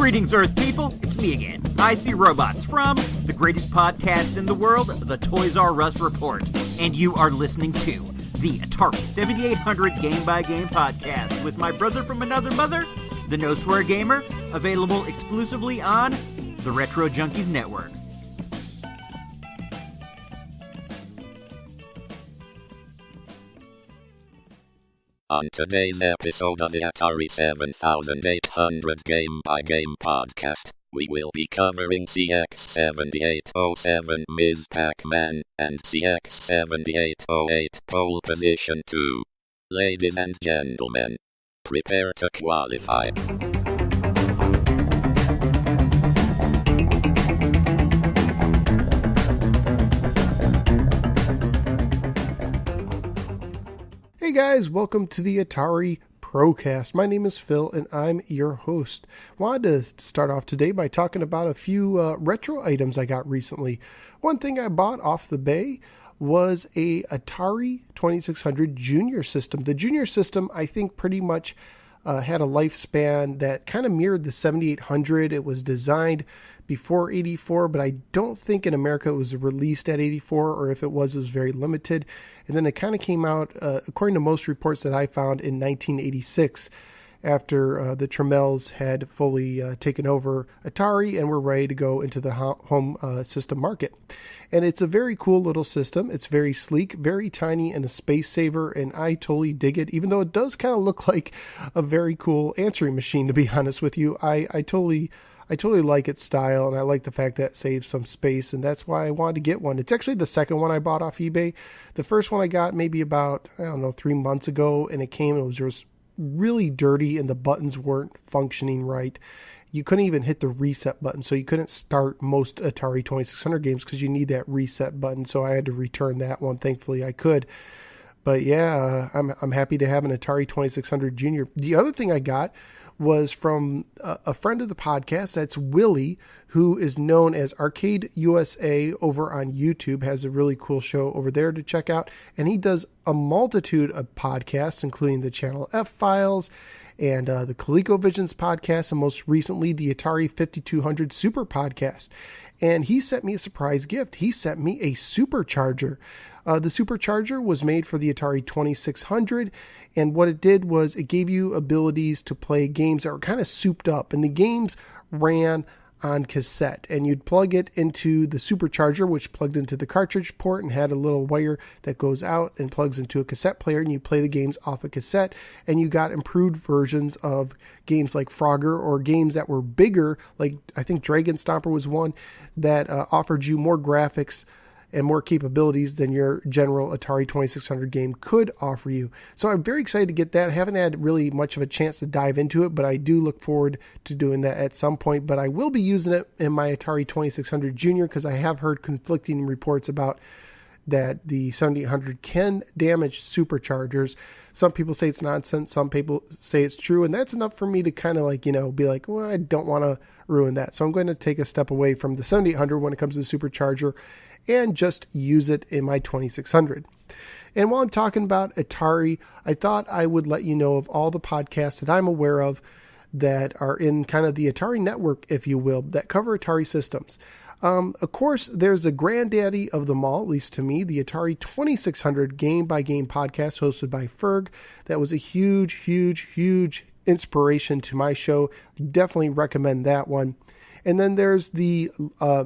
Greetings, Earth people. It's me again. I See Robots from the greatest podcast in the world, the Toys R Us Report. And you are listening to the Atari 7800 Game by Game podcast with my brother from another mother, the No Swear Gamer, available exclusively on the Retro Junkies Network. On today's episode of the Atari 7800 Game by Game podcast, we will be covering CX7807 Ms. Pac-Man and CX7808 Pole Position II. Ladies and gentlemen, prepare to qualify. Hey guys, welcome to the Atari Procast. My name is Phil and I'm your host. Wanted to start off today by talking about a few retro items I got recently. One thing I bought off the bay was a Atari 2600 Junior system. The Junior system, I think, pretty much had a lifespan that kind of mirrored the 7800. It was designed before 84, but I don't think in America it was released at 84, or if it was very limited. And then it kind of came out, according to most reports that I found, in 1986, after the Tremels had fully taken over Atari and were ready to go into the home system market. And it's a very cool little system. It's very sleek, very tiny, and a space saver, and I totally dig it, even though it does kind of look like a very cool answering machine, to be honest with you. I totally like its style, and I like the fact that it saves some space, and that's why I wanted to get one. It's actually the second one I bought off eBay. The first one I got maybe about, 3 months ago, and it was just really dirty, and the buttons weren't functioning right. You couldn't even hit the reset button, so you couldn't start most Atari 2600 games because you need that reset button, so I had to return that one. Thankfully, I could. But yeah, I'm happy to have an Atari 2600 Junior. The other thing I got was from a friend of the podcast. That's Willie, who is known as Arcade USA over on YouTube, has a really cool show over there to check out. And he does a multitude of podcasts, including the Channel F Files and the ColecoVisions podcast, and most recently the Atari 5200 Super podcast. And he sent me a surprise gift. He sent me a supercharger. The supercharger was made for the Atari 2600, and what it did was it gave you abilities to play games that were kind of souped up, and the games ran on cassette, and you'd plug it into the supercharger, which plugged into the cartridge port and had a little wire that goes out and plugs into a cassette player, and you play the games off a cassette, and you got improved versions of games like Frogger, or games that were bigger, like I think Dragon Stomper was one that offered you more graphics and more capabilities than your general Atari 2600 game could offer you. So I'm very excited to get that. I haven't had really much of a chance to dive into it, but I do look forward to doing that at some point. But I will be using it in my Atari 2600 Junior because I have heard conflicting reports about that the 7800 can damage superchargers. Some people say it's nonsense. Some people say it's true. And that's enough for me to kind of be like, well, I don't want to ruin that. So I'm going to take a step away from the 7800 when it comes to the supercharger and just use it in my 2600. And while I'm talking about Atari, I thought I would let you know of all the podcasts that I'm aware of that are in kind of the Atari network, if you will, that cover Atari systems. Of course, there's the granddaddy of them all, at least to me, the Atari 2600 Game by Game podcast hosted by Ferg. That was a huge inspiration to my show. Definitely recommend that one. And then there's the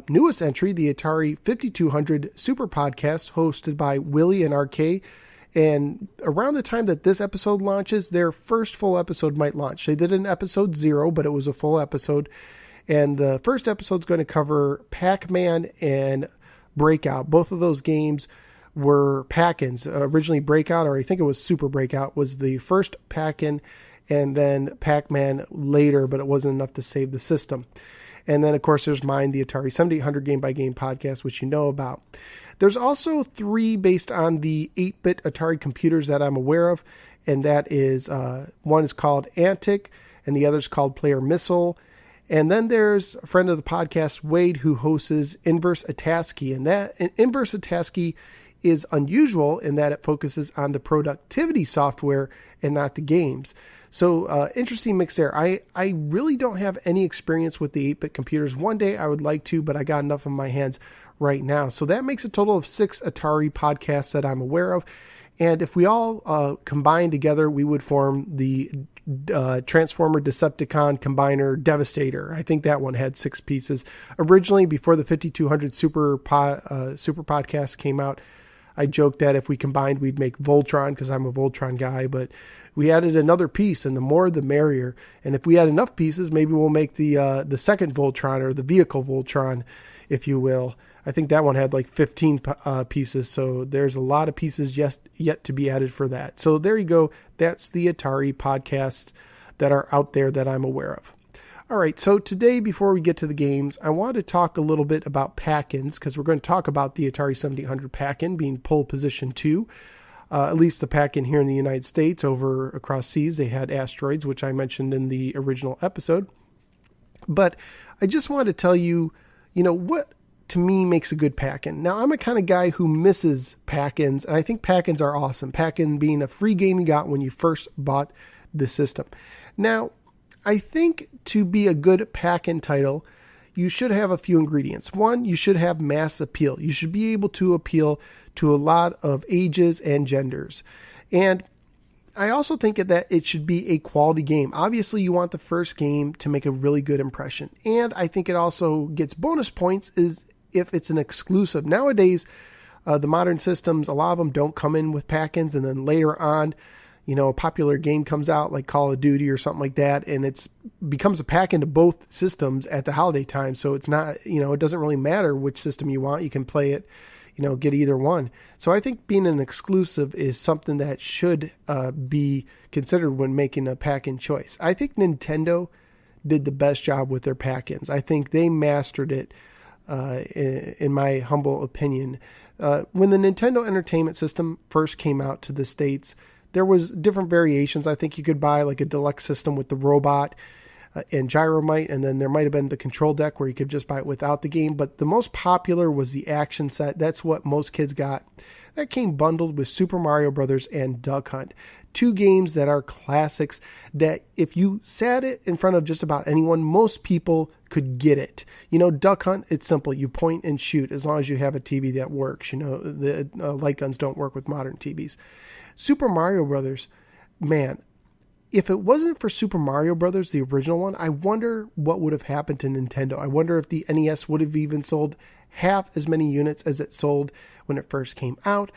newest entry, the Atari 5200 Super Podcast, hosted by Willie and RK. And around the time that this episode launches, their first full episode might launch. They did an episode 0, but it was a full episode. And the first episode is going to cover Pac-Man and Breakout. Both of those games were Pac-Ins. Originally Breakout, or I think it was Super Breakout, was the first Pac-In, and then Pac-Man later, but it wasn't enough to save the system. And then, of course, there's mine, the Atari 7800 Game by Game podcast, which you know about. There's also 3 based on the 8-bit Atari computers that I'm aware of, and that is, one is called Antic, and the other is called Player Missile. And then there's a friend of the podcast, Wade, who hosts Inverse Ataski, and Inverse Ataski is unusual in that it focuses on the productivity software and not the games. So interesting mix there. I really don't have any experience with the 8-bit computers. One day I would like to, but I got enough in my hands right now. So that makes a total of 6 Atari podcasts that I'm aware of. And if we all combine together, we would form the Transformer Decepticon Combiner Devastator. I think that one had 6 pieces. Originally, before the 5200 Super podcast came out, I joked that if we combined, we'd make Voltron, because I'm a Voltron guy, but we added another piece, and the more the merrier. And if we add enough pieces, maybe we'll make the second Voltron, or the vehicle Voltron, if you will. I think that one had like 15 pieces, so there's a lot of pieces yet to be added for that. So there you go. That's the Atari podcasts that are out there that I'm aware of. All right, so today, before we get to the games, I want to talk a little bit about Pac-Ins, because we're going to talk about the Atari 7800 Pac-In being Pole Position II. At least the Pac-In here in the United States. Over across seas, they had Asteroids, which I mentioned in the original episode. But I just want to tell you, what to me makes a good Pac-In. Now, I'm a kind of guy who misses Pac-Ins, and I think Pac-Ins are awesome. Pac-In being a free game you got when you first bought the system. Now, I think to be a good Pac-In title, you should have a few ingredients. One, you should have mass appeal. You should be able to appeal to a lot of ages and genders. And I also think that it should be a quality game. Obviously, you want the first game to make a really good impression. And I think it also gets bonus points is if it's an exclusive. Nowadays, the modern systems, a lot of them don't come in with Pac-Ins, and then later on, a popular game comes out like Call of Duty or something like that, and it becomes a Pac-In to both systems at the holiday time. So it's not, it doesn't really matter which system you want. You can play it, get either one. So I think being an exclusive is something that should be considered when making a Pac-In choice. I think Nintendo did the best job with their Pac-Ins. I think they mastered it, in my humble opinion. When the Nintendo Entertainment System first came out to the States, there was different variations. I think you could buy like a deluxe system with the robot and gyromite, and then there might have been the control deck where you could just buy it without the game. But the most popular was the action set. That's what most kids got. That came bundled with Super Mario Brothers and Duck Hunt. 2 games that are classics that if you sat it in front of just about anyone, most people could get it. Duck Hunt, it's simple. You point and shoot as long as you have a TV that works. The light guns don't work with modern TVs. Super Mario Brothers, man, if it wasn't for Super Mario Brothers, the original one, I wonder what would have happened to Nintendo. I wonder if the NES would have even sold half as many units as it sold when it first came out.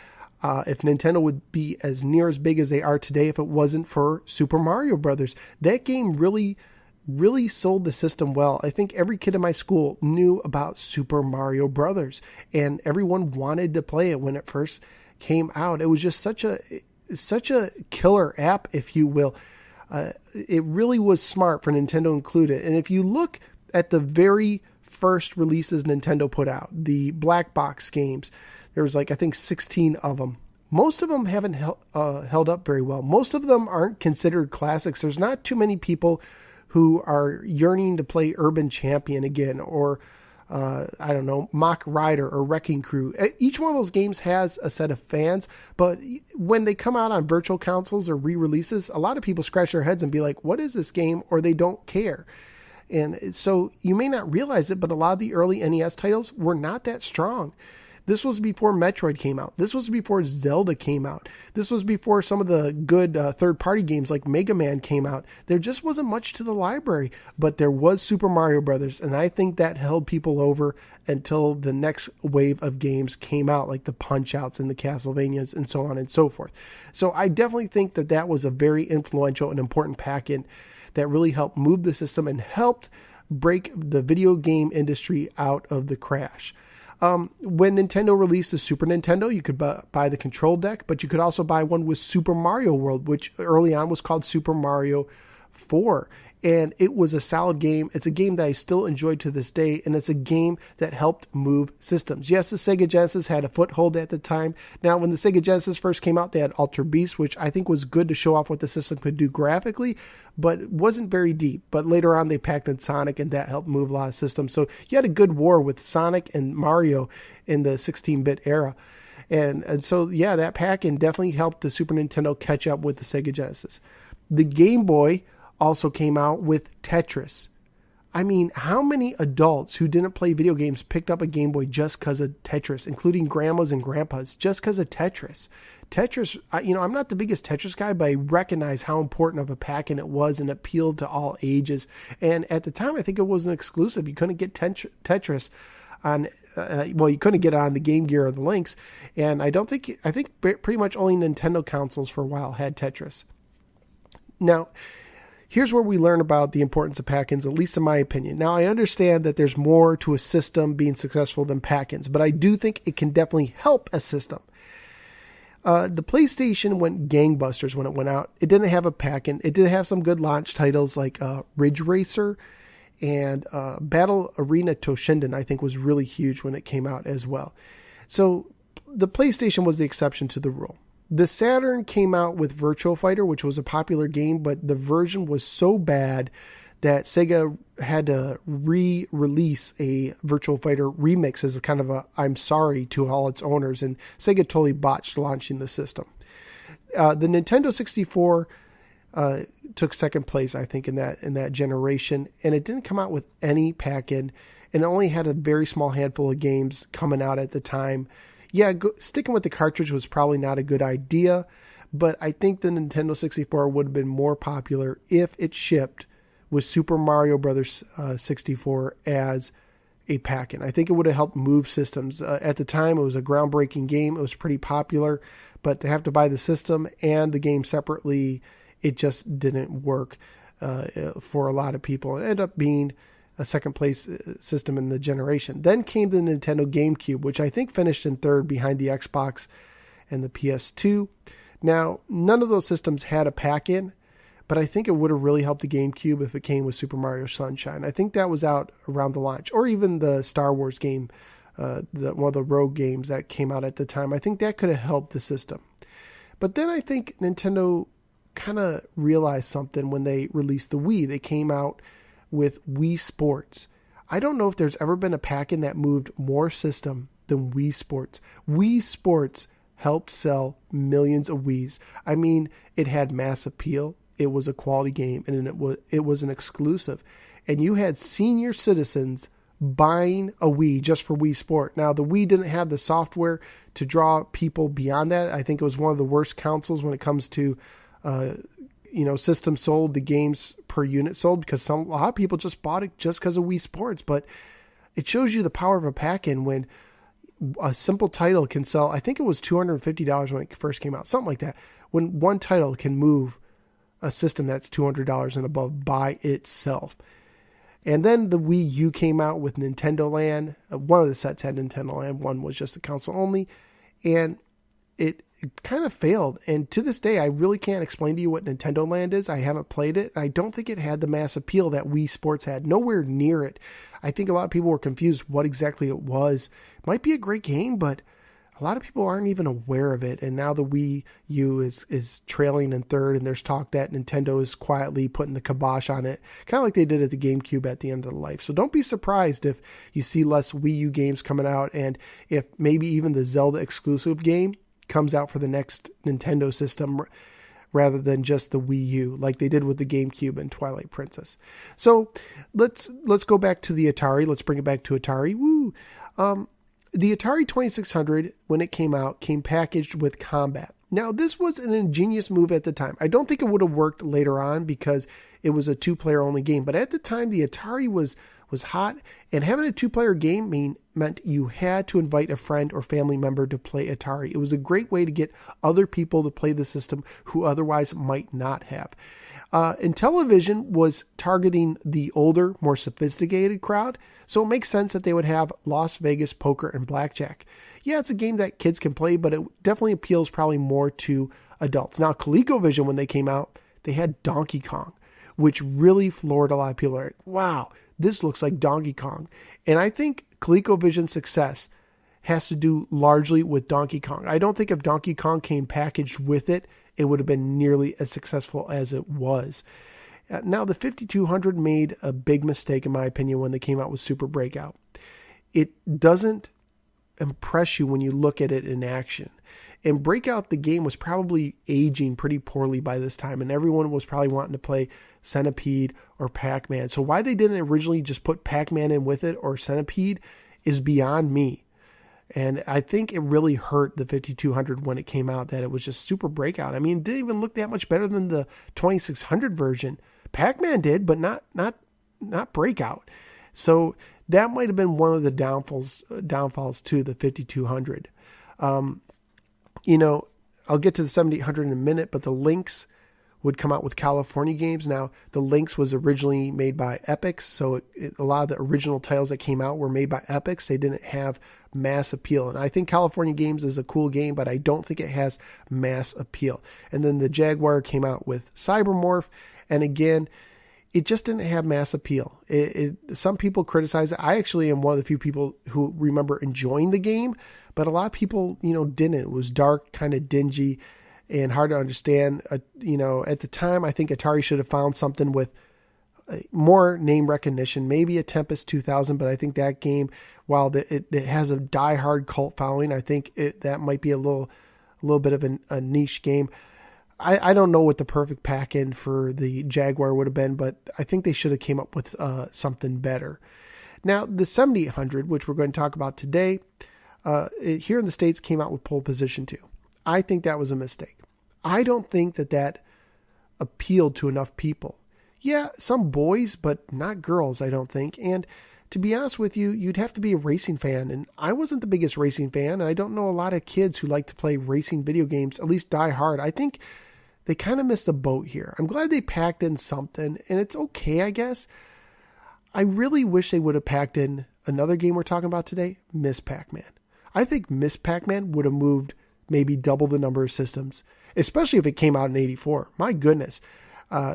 If Nintendo would be as near as big as they are today if it wasn't for Super Mario Brothers. That game really sold the system well. I think every kid in my school knew about Super Mario Brothers, and everyone wanted to play it when it first came out. It was just such a killer app, if you will. It really was smart for Nintendo to include it. And if you look at the very first releases Nintendo put out, the black box games, there was I think 16 of them. Most of them haven't held up very well. Most of them aren't considered classics. There's not too many people who are yearning to play Urban Champion again, or Mock Rider or Wrecking Crew. Each one of those games has a set of fans, but when they come out on virtual consoles or re-releases, a lot of people scratch their heads and be like, what is this game? Or they don't care. And so you may not realize it, but a lot of the early NES titles were not that strong. This was before Metroid came out. This was before Zelda came out. This was before some of the good third-party games like Mega Man came out. There just wasn't much to the library, but there was Super Mario Brothers, and I think that held people over until the next wave of games came out, like the Punch-Outs and the Castlevanias and so on and so forth. So I definitely think that was a very influential and important Pac-In that really helped move the system and helped break the video game industry out of the crash. When Nintendo released the Super Nintendo, you could buy the control deck, but you could also buy one with Super Mario World, which early on was called Super Mario 4. And it was a solid game. It's a game that I still enjoy to this day, and it's a game that helped move systems. Yes, the Sega Genesis had a foothold at the time. Now, when the Sega Genesis first came out, they had Ultra Beast, which I think was good to show off what the system could do graphically, but it wasn't very deep. But later on, they packed in Sonic, and that helped move a lot of systems. So you had a good war with Sonic and Mario in the 16-bit era. And so, yeah, that pack-in definitely helped the Super Nintendo catch up with the Sega Genesis. The Game Boy also came out with Tetris. I mean, how many adults who didn't play video games picked up a Game Boy just because of Tetris, including grandmas and grandpas, just because of Tetris? Tetris, I'm not the biggest Tetris guy, but I recognize how important of a pack-in it was and appealed to all ages. And at the time, I think it was an exclusive. You couldn't get Tetris on, you couldn't get it on the Game Gear or the Lynx. And I think pretty much only Nintendo consoles for a while had Tetris. Now, here's where we learn about the importance of pack-ins, at least in my opinion. Now, I understand that there's more to a system being successful than pack-ins, but I do think it can definitely help a system. The PlayStation went gangbusters when it went out. It didn't have a pack-in. It did have some good launch titles like Ridge Racer and Battle Arena Toshinden, I think, was really huge when it came out as well. So the PlayStation was the exception to the rule. The Saturn came out with Virtua Fighter, which was a popular game, but the version was so bad that Sega had to re-release a Virtua Fighter remix as a kind of a I'm sorry to all its owners, and Sega totally botched launching the system. The Nintendo 64 took second place, I think, in that generation, and it didn't come out with any pack-in, and it only had a very small handful of games coming out at the time. Yeah, sticking with the cartridge was probably not a good idea, but I think the Nintendo 64 would have been more popular if it shipped with Super Mario Bros. 64 as a pack-in. I think it would have helped move systems. At the time, it was a groundbreaking game. It was pretty popular, but to have to buy the system and the game separately, it just didn't work for a lot of people. It ended up being a second place system in the generation. Then came the Nintendo GameCube, which I think finished in third behind the Xbox and the PS2. Now, none of those systems had a pack-in, but I think it would have really helped the GameCube if it came with Super Mario Sunshine. I think that was out around the launch, or even the Star Wars game, one of the Rogue games that came out at the time. I think that could have helped the system. But then I think Nintendo kind of realized something when they released the Wii. They came out with Wii Sports. I don't know if there's ever been a pack-in that moved more system than Wii Sports. Wii Sports helped sell millions of Wiis. I mean, it had mass appeal. It was a quality game, and it was an exclusive. And you had senior citizens buying a Wii just for Wii Sport. Now, the Wii didn't have the software to draw people beyond that. I think it was one of the worst consoles when it comes to systems sold, the games per unit sold, because a lot of people just bought it just because of Wii Sports. But it shows you the power of a pack-in when a simple title can sell. I think it was $250 when it first came out, something like that. When one title can move a system that's $200 and above by itself. And then the Wii U came out with Nintendo Land. One of the sets had Nintendo Land. One was just a console only. And it kind of failed. And to this day, I really can't explain to you what Nintendo Land is. I haven't played it. I don't think it had the mass appeal that Wii Sports had. Nowhere near it. I think a lot of people were confused what exactly it was. It might be a great game, but a lot of people aren't even aware of it. And now the Wii U is trailing in third, and there's talk that Nintendo is quietly putting the kibosh on it, kind of like they did at the GameCube at the end of the life. So don't be surprised if you see less Wii U games coming out, and if maybe even the Zelda exclusive game comes out for the next Nintendo system rather than just the Wii U, like they did with the GameCube and Twilight Princess. So let's go back to the Atari. Let's bring it back to Atari. Woo! The Atari 2600, when it came out, came packaged with Combat. Now, this was an ingenious move at the time. I don't think it would have worked later on because it was a two-player only game. But at the time, the Atari was hot, and having a two-player game meant you had to invite a friend or family member to play Atari. It was a great way to get other people to play the system who otherwise might not have. And television was targeting the older, more sophisticated crowd, so it makes sense that they would have Las Vegas poker and blackjack. Yeah, it's a game that kids can play, but it definitely appeals probably more to adults. Now, ColecoVision, when they came out, they had Donkey Kong, which really floored a lot of people. Like, wow, this looks like Donkey Kong. And I think ColecoVision's success has to do largely with Donkey Kong. I don't think if Donkey Kong came packaged with it, it would have been nearly as successful as it was. Now, the 5200 made a big mistake, in my opinion, when they came out with Super Breakout. It doesn't impress you when you look at it in action. And Breakout, the game, was probably aging pretty poorly by this time, and everyone was probably wanting to play Centipede or Pac-Man. So why they didn't originally just put Pac-Man in with it or Centipede is beyond me. And I think it really hurt the 5200 when it came out that it was just super Breakout. I mean, it didn't even look that much better than the 2600 version. Pac-Man did, but not Breakout. So that might have been one of the downfalls to the 5200. I'll get to the 7800 in a minute, but the Lynx would come out with California games. Now, the Lynx was originally made by Epix, so a lot of the original titles that came out were made by Epix. They didn't have mass appeal. And I think California Games is a cool game, but I don't think it has mass appeal. And then the Jaguar came out with Cybermorph, and again, it just didn't have mass appeal. Some people criticize it. I actually am one of the few people who remember enjoying the game, but a lot of people, didn't. It was dark, kind of dingy, and hard to understand. At the time, I think Atari should have found something with more name recognition, maybe a Tempest 2000, but I think that game, while it has a diehard cult following, I think that might be a little bit of a niche game. I don't know what the perfect pack-in for the Jaguar would have been, but I think they should have came up with something better. Now, the 7800, which we're going to talk about today, here in the States came out with Pole Position II. I think that was a mistake. I don't think that appealed to enough people. Yeah, some boys, but not girls, I don't think. And to be honest with you, you'd have to be a racing fan. And I wasn't the biggest racing fan. And I don't know a lot of kids who like to play racing video games, at least die hard. I think they kind of missed the boat here. I'm glad they packed in something, and it's okay, I guess. I really wish they would have packed in another game we're talking about today, Miss Pac-Man. I think Miss Pac-Man would have moved maybe double the number of systems, especially if it came out in 84. My goodness.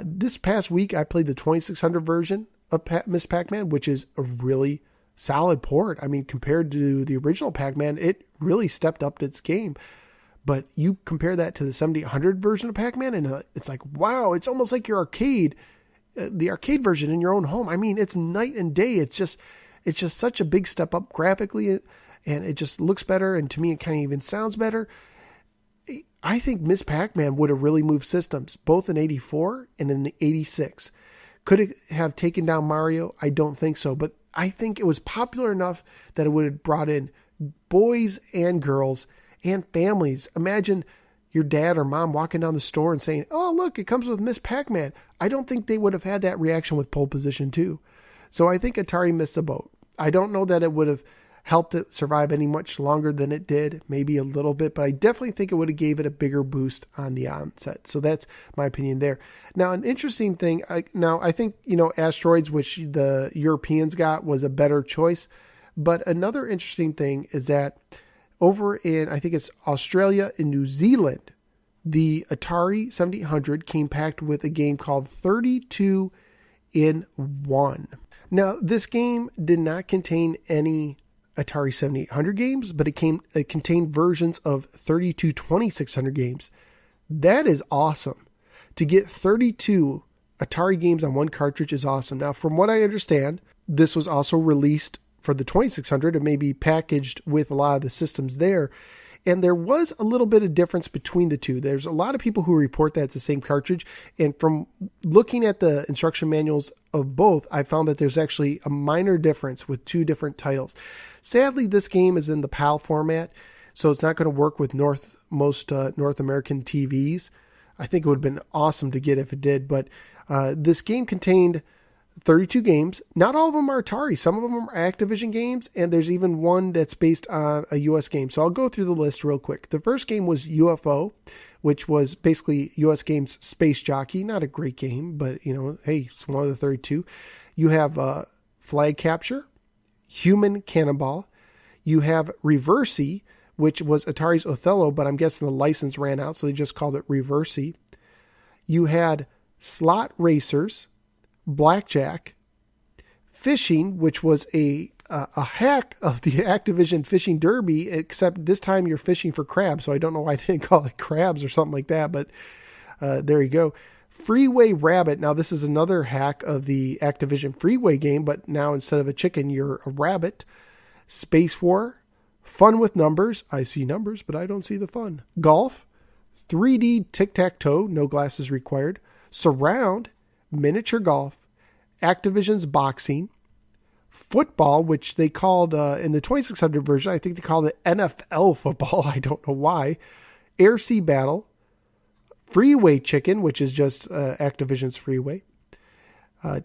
This past week, I played the 2600 version of Miss Pac-Man, which is a really solid port. I mean, compared to the original Pac-Man, it really stepped up its game. But you compare that to the 7800 version of Pac-Man, and it's like, wow, it's almost like your the arcade version in your own home. I mean, it's night and day. It's just such a big step up graphically, and it just looks better. And to me, it kind of even sounds better. I think Miss Pac-Man would have really moved systems, both in 84 and in the 86. Could it have taken down Mario? I don't think so. But I think it was popular enough that it would have brought in boys and girls and families. Imagine your dad or mom walking down the store and saying, oh, look, it comes with Miss Pac-Man. I don't think they would have had that reaction with Pole Position II. So I think Atari missed the boat. I don't know that it would have helped it survive any much longer than it did, maybe a little bit, but I definitely think it would have gave it a bigger boost on the onset. So that's my opinion there. Now, an interesting thing, I think, Asteroids, which the Europeans got, was a better choice. But another interesting thing is that over in, I think it's Australia and New Zealand, the Atari 7800 came packed with a game called 32 in 1. Now, this game did not contain any Atari 7800 games, but it contained versions of 32 2600 games. That is awesome. To get 32 Atari games on one cartridge is awesome. Now, from what I understand, this was also released for the 2600 and maybe packaged with a lot of the systems there. And there was a little bit of difference between the two. There's a lot of people who report that it's the same cartridge. And from looking at the instruction manuals of both, I found that there's actually a minor difference with two different titles. Sadly, this game is in the PAL format, so it's not going to work with most North American TVs. I think it would have been awesome to get if it did. But this game contained 32 games. Not all of them are Atari. Some of them are Activision games, and there's even one that's based on a US game. So I'll go through the list real quick. The first game was UFO, which was basically US Games Space Jockey. Not a great game, but, hey, it's one of the 32. You have Flag Capture, Human Cannonball. You have Reversey, which was Atari's Othello, but I'm guessing the license ran out, so they just called it Reversey. You had Slot Racers, Blackjack, Fishing, which was a hack of the Activision Fishing Derby, except this time you're fishing for crabs. So I don't know why I didn't call it crabs or something like that, but there you go. Freeway Rabbit. Now this is another hack of the Activision Freeway game, but now instead of a chicken, you're a rabbit. Space War, Fun with numbers. I see numbers, but I don't see the fun. Golf. 3D tic-tac-toe, no glasses required. Surround. Miniature golf. Activision's boxing. Football, which they called, in the 2600 version, I think they called it NFL football. I don't know why. Air Sea Battle. Freeway Chicken, which is just Activision's Freeway.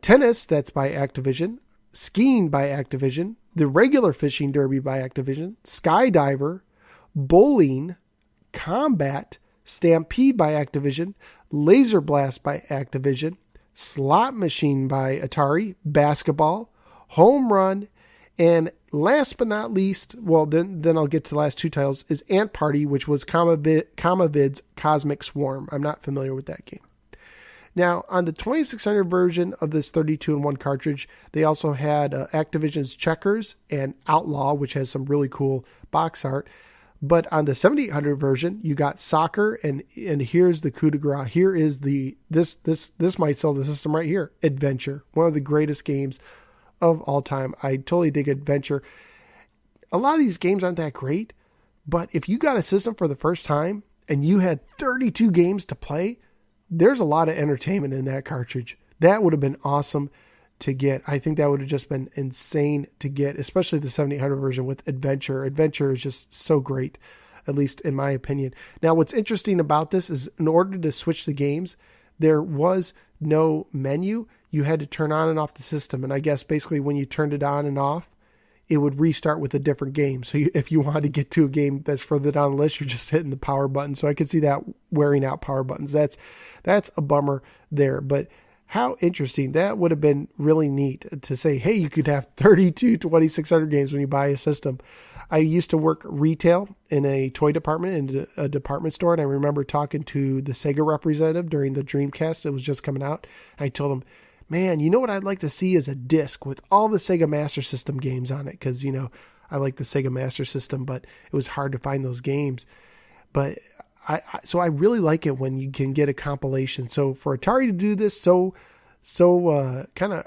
Tennis, that's by Activision. Skiing by Activision. The Regular Fishing Derby by Activision. Skydiver. Bowling. Combat. Stampede by Activision. Laser Blast by Activision. Slot Machine by Atari. Basketball. Home Run. And last but not least, well, then I'll get to the last two titles, is Ant Party, which was Comavid's Cosmic Swarm. I'm not familiar with that game. Now, on the 2600 version of this 32-in-1 cartridge, they also had Activision's Checkers and Outlaw, which has some really cool box art. But on the 7800 version, you got Soccer, and here's the coup de grace. Here is this might sell the system right here, Adventure, one of the greatest games of all time. I totally dig Adventure. A lot of these games aren't that great, but if you got a system for the first time and you had 32 games to play, there's a lot of entertainment in that cartridge. That would have been awesome to get. I think that would have just been insane to get, especially the 7800 version with Adventure. Adventure is just so great, at least in my opinion. Now, what's interesting about this is in order to switch the games, there was no menu. You had to turn on and off the system. And I guess basically when you turned it on and off, it would restart with a different game. So if you wanted to get to a game that's further down the list, you're just hitting the power button. So I could see that wearing out power buttons. That's a bummer there. But how interesting. That would have been really neat to say, hey, you could have 32 2600 games when you buy a system. I used to work retail in a toy department in a department store. And I remember talking to the Sega representative during the Dreamcast. It was just coming out. I told him, man, you know what I'd like to see is a disc with all the Sega Master System games on it. Because, I like the Sega Master System, but it was hard to find those games. But so I really like it when you can get a compilation. So for Atari to do this so kind of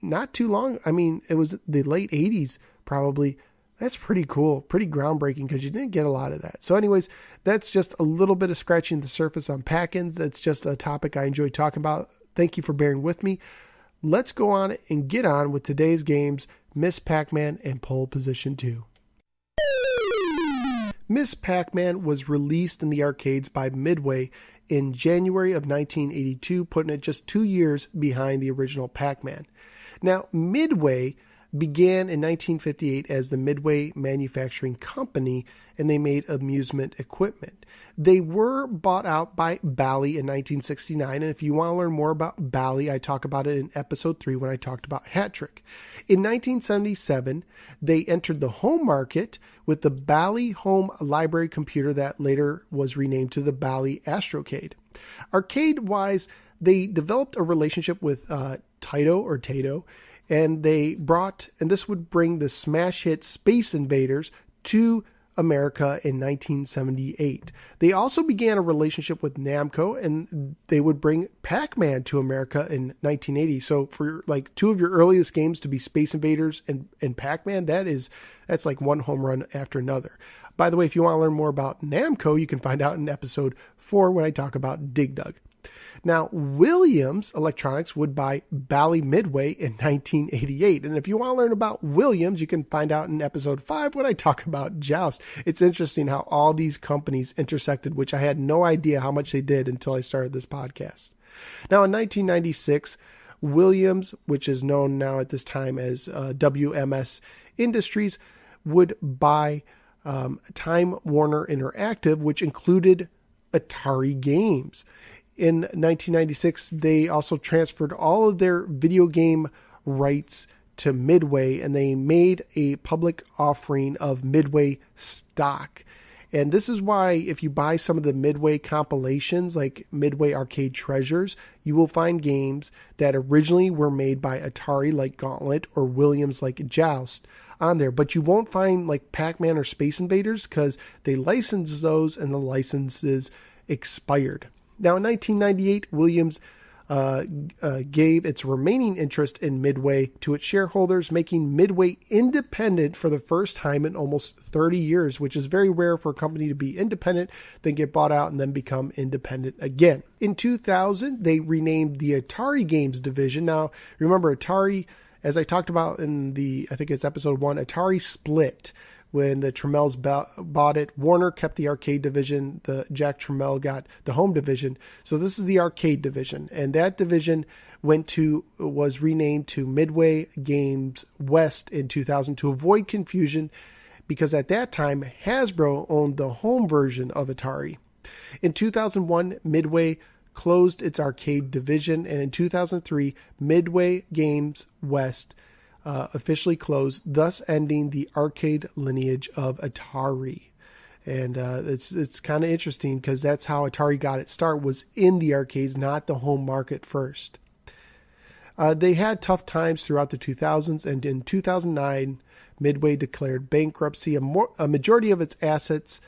not too long, I mean, it was the late 80s probably. That's pretty cool, pretty groundbreaking because you didn't get a lot of that. So anyways, that's just a little bit of scratching the surface on pack-ins. That's just a topic I enjoy talking about. Thank you for bearing with me. Let's go on and get on with today's games, Miss Pac-Man and Pole Position II. Miss Pac-Man was released in the arcades by Midway in January of 1982, putting it just 2 years behind the original Pac-Man. Now, Midway began in 1958 as the Midway Manufacturing Company, and they made amusement equipment. They were bought out by Bally in 1969, and if you want to learn more about Bally, I talk about it in episode 3 when I talked about Hat Trick. In 1977, they entered the home market with the Bally Home Library computer that later was renamed to the Bally Astrocade. Arcade-wise, they developed a relationship with Taito, and this would bring the smash hit Space Invaders to America in 1978. They also began a relationship with Namco, and they would bring Pac-Man to America in 1980. So for like two of your earliest games to be Space Invaders and Pac-Man, that's like one home run after another. By the way, if you want to learn more about Namco, you can find out in episode 4 when I talk about Dig Dug. Now, Williams Electronics would buy Bally Midway in 1988. And if you want to learn about Williams, you can find out in episode 5 when I talk about Joust. It's interesting how all these companies intersected, which I had no idea how much they did until I started this podcast. Now, in 1996, Williams, which is known now at this time as WMS Industries, would buy Time Warner Interactive, which included Atari games. In 1996, they also transferred all of their video game rights to Midway, and they made a public offering of Midway stock. And this is why if you buy some of the Midway compilations, like Midway Arcade Treasures, you will find games that originally were made by Atari, like Gauntlet, or Williams, like Joust, on there. But you won't find like Pac-Man or Space Invaders because they licensed those and the licenses expired. Now, in 1998, Williams gave its remaining interest in Midway to its shareholders, making Midway independent for the first time in almost 30 years, which is very rare for a company to be independent, then get bought out, and then become independent again. In 2000, they renamed the Atari Games division. Now, remember, Atari, as I talked about in I think it's episode 1, Atari split. When the Trammels bought it, Warner kept the arcade division. Jack Trammell got the home division. So this is the arcade division. And that division was renamed to Midway Games West in 2000 to avoid confusion, because at that time, Hasbro owned the home version of Atari. In 2001, Midway closed its arcade division. And in 2003, Midway Games West officially closed, thus ending the arcade lineage of Atari. And it's kind of interesting because that's how Atari got its start, was in the arcades, not the home market first. They had tough times throughout the 2000s, and in 2009, Midway declared bankruptcy. A majority of its assets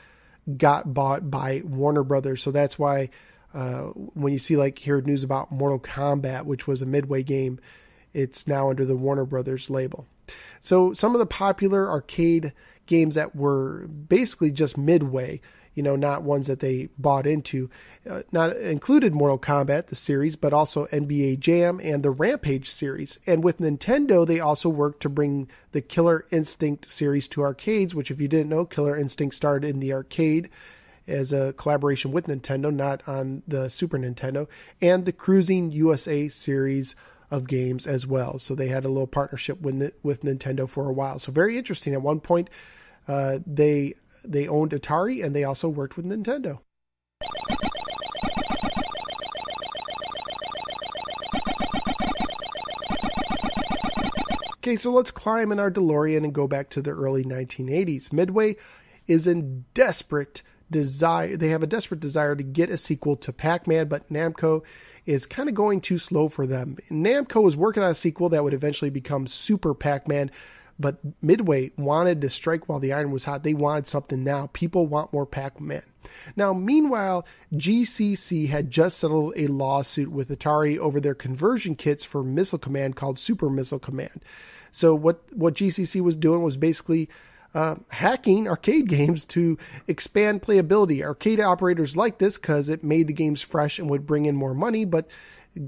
got bought by Warner Brothers, so that's why when you see hear news about Mortal Kombat, which was a Midway game, it's now under the Warner Brothers label. So some of the popular arcade games that were basically just Midway, not ones that they bought into, not included Mortal Kombat, the series, but also NBA Jam and the Rampage series. And with Nintendo, they also worked to bring the Killer Instinct series to arcades, which, if you didn't know, Killer Instinct started in the arcade as a collaboration with Nintendo, not on the Super Nintendo, and the Cruising USA series of games as well. So they had a little partnership with Nintendo for a while. So very interesting. At one point, they owned Atari, and they also worked with Nintendo. Okay, so let's climb in our DeLorean and go back to the early 1980s. Midway is in desperate desire. They have a desperate desire to get a sequel to Pac-Man, but Namco is kind of going too slow for them. Namco was working on a sequel that would eventually become Super Pac-Man, but Midway wanted to strike while the iron was hot. They wanted something now. People want more Pac-Man. Now, meanwhile, GCC had just settled a lawsuit with Atari over their conversion kits for Missile Command called Super Missile Command. So what GCC was doing was basically hacking arcade games to expand playability. Arcade operators liked this because it made the games fresh and would bring in more money, but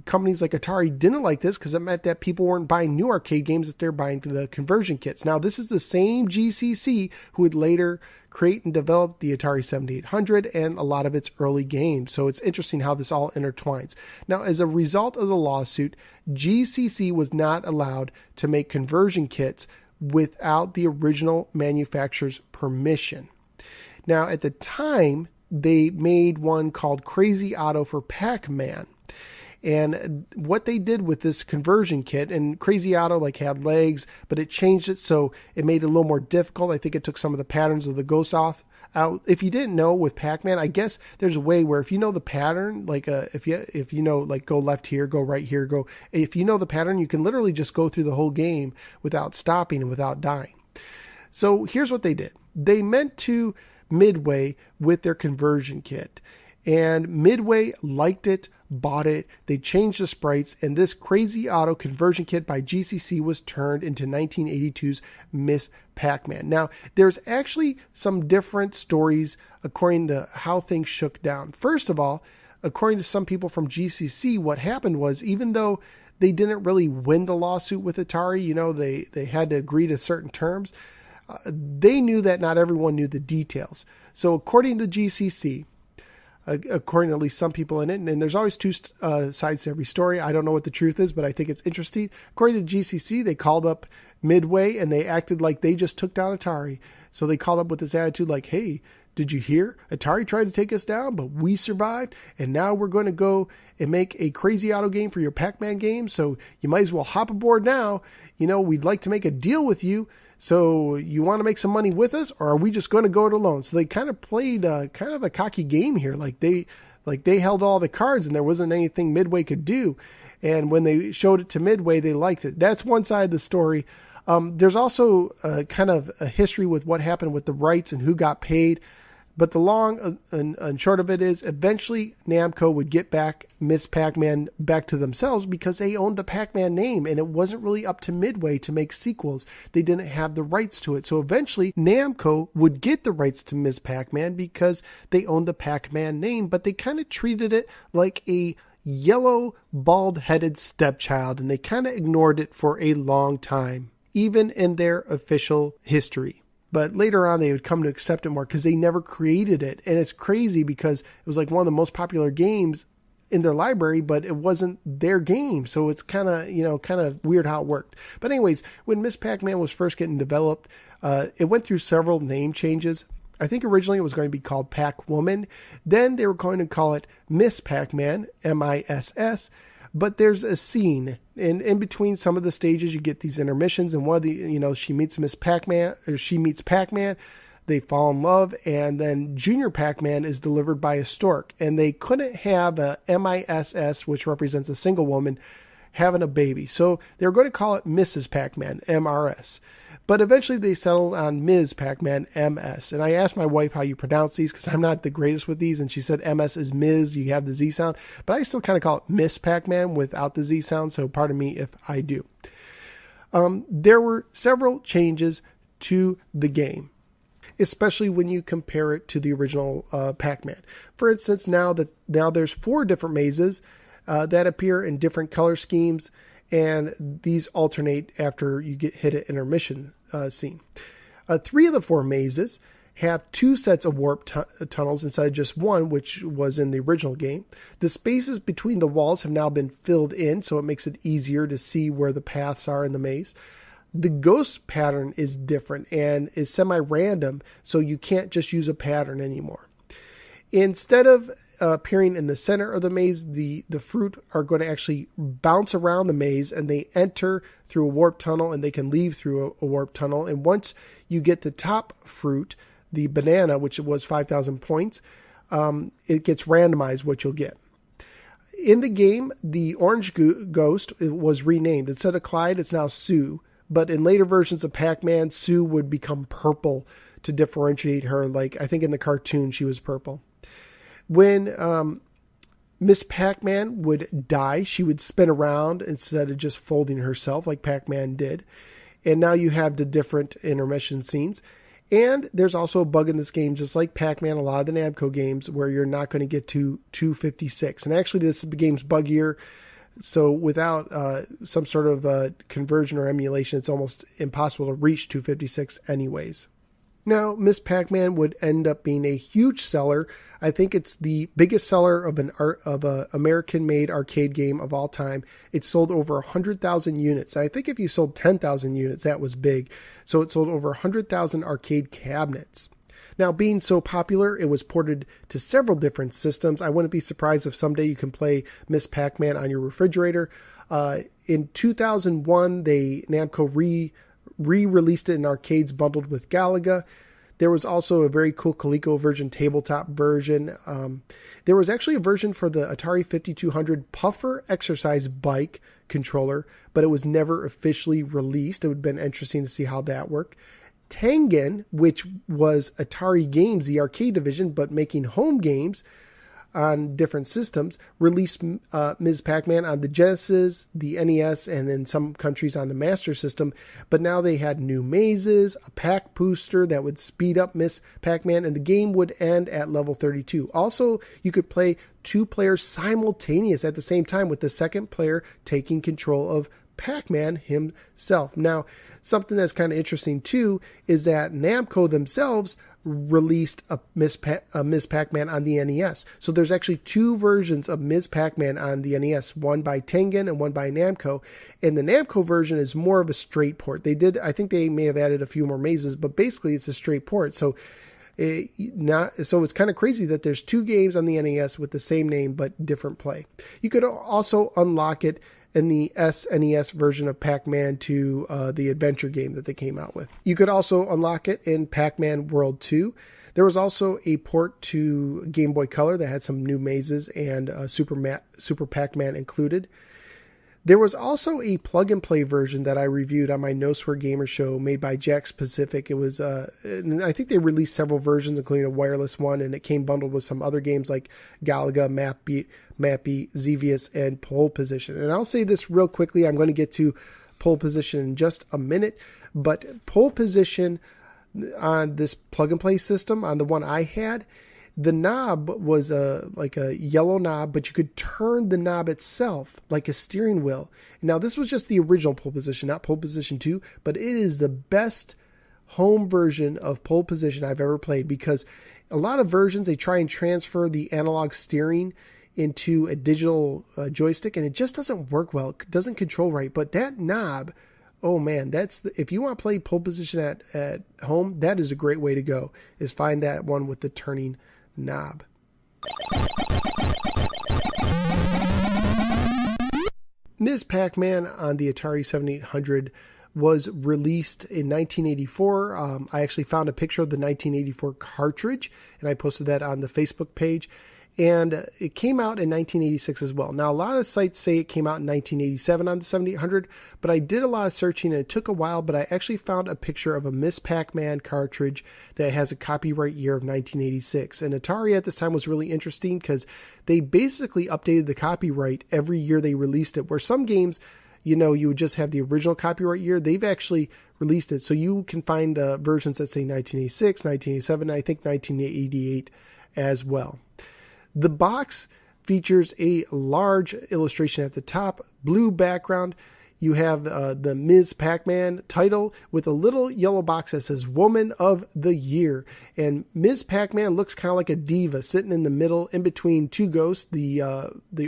companies like Atari didn't like this because it meant that people weren't buying new arcade games if they're buying the conversion kits. Now, this is the same GCC who would later create and develop the Atari 7800 and a lot of its early games. So it's interesting how this all intertwines. Now, as a result of the lawsuit, GCC was not allowed to make conversion kits without the original manufacturer's permission. Now, at the time, they made one called Crazy Otto for Pac-Man. And what they did with this conversion kit, and Crazy Otto had legs, but it changed it so it made it a little more difficult. I think it took some of the patterns of the ghost out. If you didn't know with Pac-Man, I guess there's a way where if you know the pattern, if you know go left here, go right here, go. If you know the pattern, you can literally just go through the whole game without stopping and without dying. So here's what they did. They meant to Midway with their conversion kit. And Midway liked it, bought it, they changed the sprites, and this Crazy Otto conversion kit by GCC was turned into 1982's Miss Pac-Man. Now, there's actually some different stories according to how things shook down. First of all, according to some people from GCC, what happened was, even though they didn't really win the lawsuit with Atari, they had to agree to certain terms, they knew that not everyone knew the details. So according to GCC, according to at least some people in it, and there's always two sides to every story. I don't know what the truth is, but I think it's interesting. According to GCC, they called up Midway and they acted like they just took down Atari. So they called up with this attitude like, hey, did you hear? Atari tried to take us down, but we survived. And now we're going to go and make a Crazy Otto game for your Pac-Man game. So you might as well hop aboard now. We'd like to make a deal with you. So you want to make some money with us, or are we just going to go it alone? So they kind of played kind of a cocky game here. They held all the cards and there wasn't anything Midway could do. And when they showed it to Midway, they liked it. That's one side of the story. There's also kind of a history with what happened with the rights and who got paid. But the long and short of it is eventually Namco would get back Miss Pac-Man back to themselves because they owned a Pac-Man name and it wasn't really up to Midway to make sequels. They didn't have the rights to it. So eventually Namco would get the rights to Miss Pac-Man because they owned the Pac-Man name, but they kind of treated it like a yellow, bald-headed stepchild, and they kind of ignored it for a long time, even in their official history. But later on, they would come to accept it more because they never created it. And it's crazy because it was like one of the most popular games in their library, but it wasn't their game. So it's kind of weird how it worked. But anyways, when Miss Pac-Man was first getting developed, it went through several name changes. I think originally it was going to be called Pac-Woman. Then they were going to call it Miss Pac-Man, MISS. But there's a scene, and in between some of the stages, you get these intermissions, and one of the, she meets Miss Pac-Man, or she meets Pac-Man, they fall in love, and then Junior Pac-Man is delivered by a stork, and they couldn't have a MISS, which represents a single woman, having a baby. So they were going to call it Mrs. Pac-Man, MRS. But eventually they settled on Ms. Pac-Man, MS. And I asked my wife how you pronounce these because I'm not the greatest with these. And she said MS is Ms. You have the Z sound. But I still kind of call it Miss Pac-Man without the Z sound. So pardon me if I do. There were several changes to the game, especially when you compare it to the original Pac-Man. For instance, now there's 4 different mazes that appear in different color schemes. And these alternate after you hit an intermission scene. 3 of the 4 mazes have 2 sets of warp tunnels instead of just one, which was in the original game. The spaces between the walls have now been filled in, so it makes it easier to see where the paths are in the maze. The ghost pattern is different and is semi-random, so you can't just use a pattern anymore. Instead of appearing in the center of the maze, the fruit are going to actually bounce around the maze, and they enter through a warp tunnel and they can leave through a warp tunnel. And once you get the top fruit, the banana, which was 5,000 points, it gets randomized what you'll get. In the game, the orange ghost was renamed. Instead of Clyde, it's now Sue. But in later versions of Pac-Man, Sue would become purple to differentiate her. Like, I think in the cartoon, she was purple. When Miss Pac-Man would die, she would spin around instead of just folding herself like Pac-Man did. And now you have the different intermission scenes. And there's also a bug in this game, just like Pac-Man, a lot of the Namco games, where you're not going to get to 256. And actually, this game's buggier. So without some sort of conversion or emulation, it's almost impossible to reach 256 anyways. Now, Miss Pac-Man would end up being a huge seller. I think it's the biggest seller of an American-made arcade game of all time. It sold over 100,000 units. I think if you sold 10,000 units, that was big. So it sold over 100,000 arcade cabinets. Now, being so popular, it was ported to several different systems. I wouldn't be surprised if someday you can play Miss Pac-Man on your refrigerator. In 2001, Namco re-released it in arcades bundled with Galaga. There was also a very cool Coleco version, tabletop version. There was actually a version for the Atari 5200 Puffer exercise bike controller, but it was never officially released. It would have been interesting to see how that worked. Tengen, which was Atari Games, the arcade division, but making home games on different systems, released Ms. Pac-Man on the Genesis, the NES, and in some countries on the Master System. But now they had new mazes, a pack booster that would speed up Ms. Pac-Man, and the game would end at level 32. Also, you could play 2 players simultaneous at the same time, with the second player taking control of Pac-Man himself. Now, something that's kind of interesting too is that Namco themselves released a Ms. Pac-Man on the NES. So there's actually 2 versions of Ms. Pac-Man on the NES, one by Tengen and one by Namco. And the Namco version is more of a straight port. I think they may have added a few more mazes, but basically it's a straight port. So it's kind of crazy that there's 2 games on the NES with the same name but different play. You could also unlock it in the SNES version of Pac-Man 2, the adventure game that they came out with. You could also unlock it in Pac-Man World 2. There was also a port to Game Boy Color that had some new mazes and Super Pac-Man included. There was also a plug-and-play version that I reviewed on my No Swear Gamer show made by Jack Pacific. It was, and I think they released several versions, including a wireless one, and it came bundled with some other games like Galaga, Mappy, Xevious, and Pole Position. And I'll say this real quickly. I'm going to get to Pole Position in just a minute, but Pole Position on this plug-and-play system, on the one I had, the knob was like a yellow knob, but you could turn the knob itself like a steering wheel. Now, this was just the original Pole Position, not Pole Position 2, but it is the best home version of Pole Position I've ever played, because a lot of versions, they try and transfer the analog steering into a digital joystick, and it just doesn't work well. It doesn't control right. But that knob, oh man, if you want to play Pole Position at home, that is a great way to go, is find that one with the turning knob. Ms. Pac-Man on the Atari 7800 was released in 1984. I actually found a picture of the 1984 cartridge, and I posted that on the Facebook page. And it came out in 1986 as well. Now, a lot of sites say it came out in 1987 on the 7800, but I did a lot of searching and it took a while, but I actually found a picture of a Miss Pac-Man cartridge that has a copyright year of 1986. And Atari at this time was really interesting because they basically updated the copyright every year they released it, where some games, you would just have the original copyright year. They've actually released it. So you can find versions that say 1986, 1987, and I think 1988 as well. The box features a large illustration at the top, blue background. You have the Ms. Pac-Man title with a little yellow box that says Woman of the Year. And Ms. Pac-Man looks kind of like a diva sitting in the middle in between two ghosts, the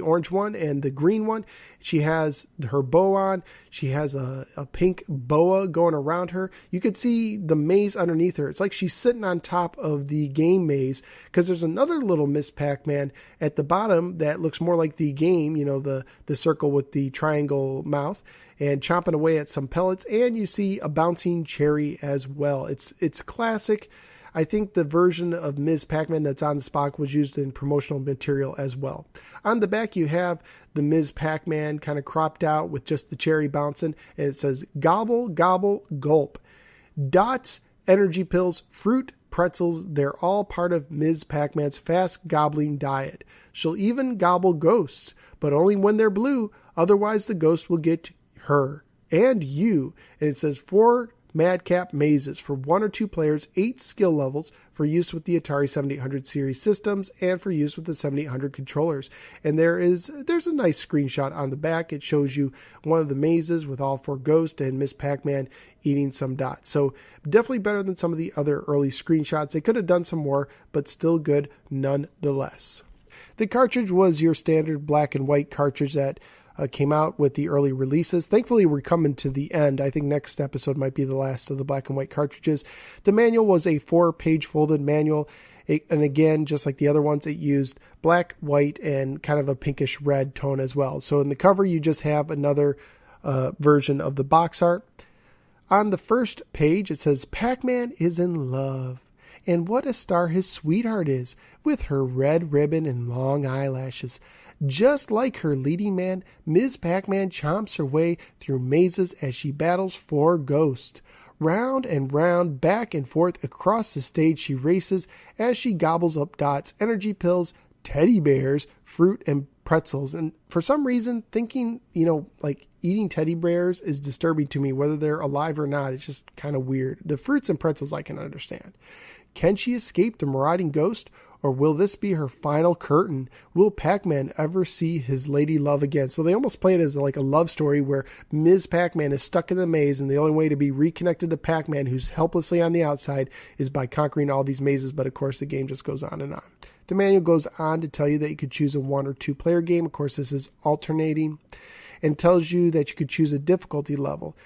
orange one and the green one. She has her bow on. She has a pink boa going around her. You could see the maze underneath her. It's like she's sitting on top of the game maze, because there's another little Miss Pac-Man at the bottom that looks more like the game, the circle with the triangle mouth, and chomping away at some pellets. And you see a bouncing cherry as well. It's classic. I think the version of Ms. Pac-Man that's on the box was used in promotional material as well. On the back, you have the Ms. Pac-Man kind of cropped out with just the cherry bouncing, and it says gobble, gobble, gulp. Dots, energy pills, fruit, pretzels, they're all part of Ms. Pac-Man's fast gobbling diet. She'll even gobble ghosts, but only when they're blue, otherwise the ghost will get her and you. And it says 4 Madcap mazes for 1 or 2 players, 8 skill levels for use with the Atari 7800 series systems and for use with the 7800 controllers. And there's a nice screenshot on the back. It shows you one of the mazes with all 4 ghosts and Miss Pac-Man eating some dots. So definitely better than some of the other early screenshots. They could have done some more, but still good nonetheless. The cartridge was your standard black and white cartridge that came out with the early releases. Thankfully, we're coming to the end. I think next episode might be the last of the black and white cartridges. The manual was a 4-page folded manual. And again, just like the other ones, it used black, white, and kind of a pinkish red tone as well. So in the cover, you just have another version of the box art. On the first page, it says, Pac-Man is in love. And what a star his sweetheart is, with her red ribbon and long eyelashes. Just like her leading man, Ms. Pac-Man chomps her way through mazes as she battles 4 ghosts. Round and round, back and forth across the stage she races as she gobbles up dots, energy pills, teddy bears, fruit, and pretzels. And for some reason, thinking, like eating teddy bears is disturbing to me, whether they're alive or not. It's just kind of weird. The fruits and pretzels I can understand. Can she escape the marauding ghost? Or will this be her final curtain? Will Pac-Man ever see his lady love again? So they almost play it as like a love story where Ms. Pac-Man is stuck in the maze, and the only way to be reconnected to Pac-Man, who's helplessly on the outside, is by conquering all these mazes. But of course, the game just goes on and on. The manual goes on to tell you that you could choose a 1 or 2 player game. Of course, this is alternating, and tells you that you could choose a difficulty level.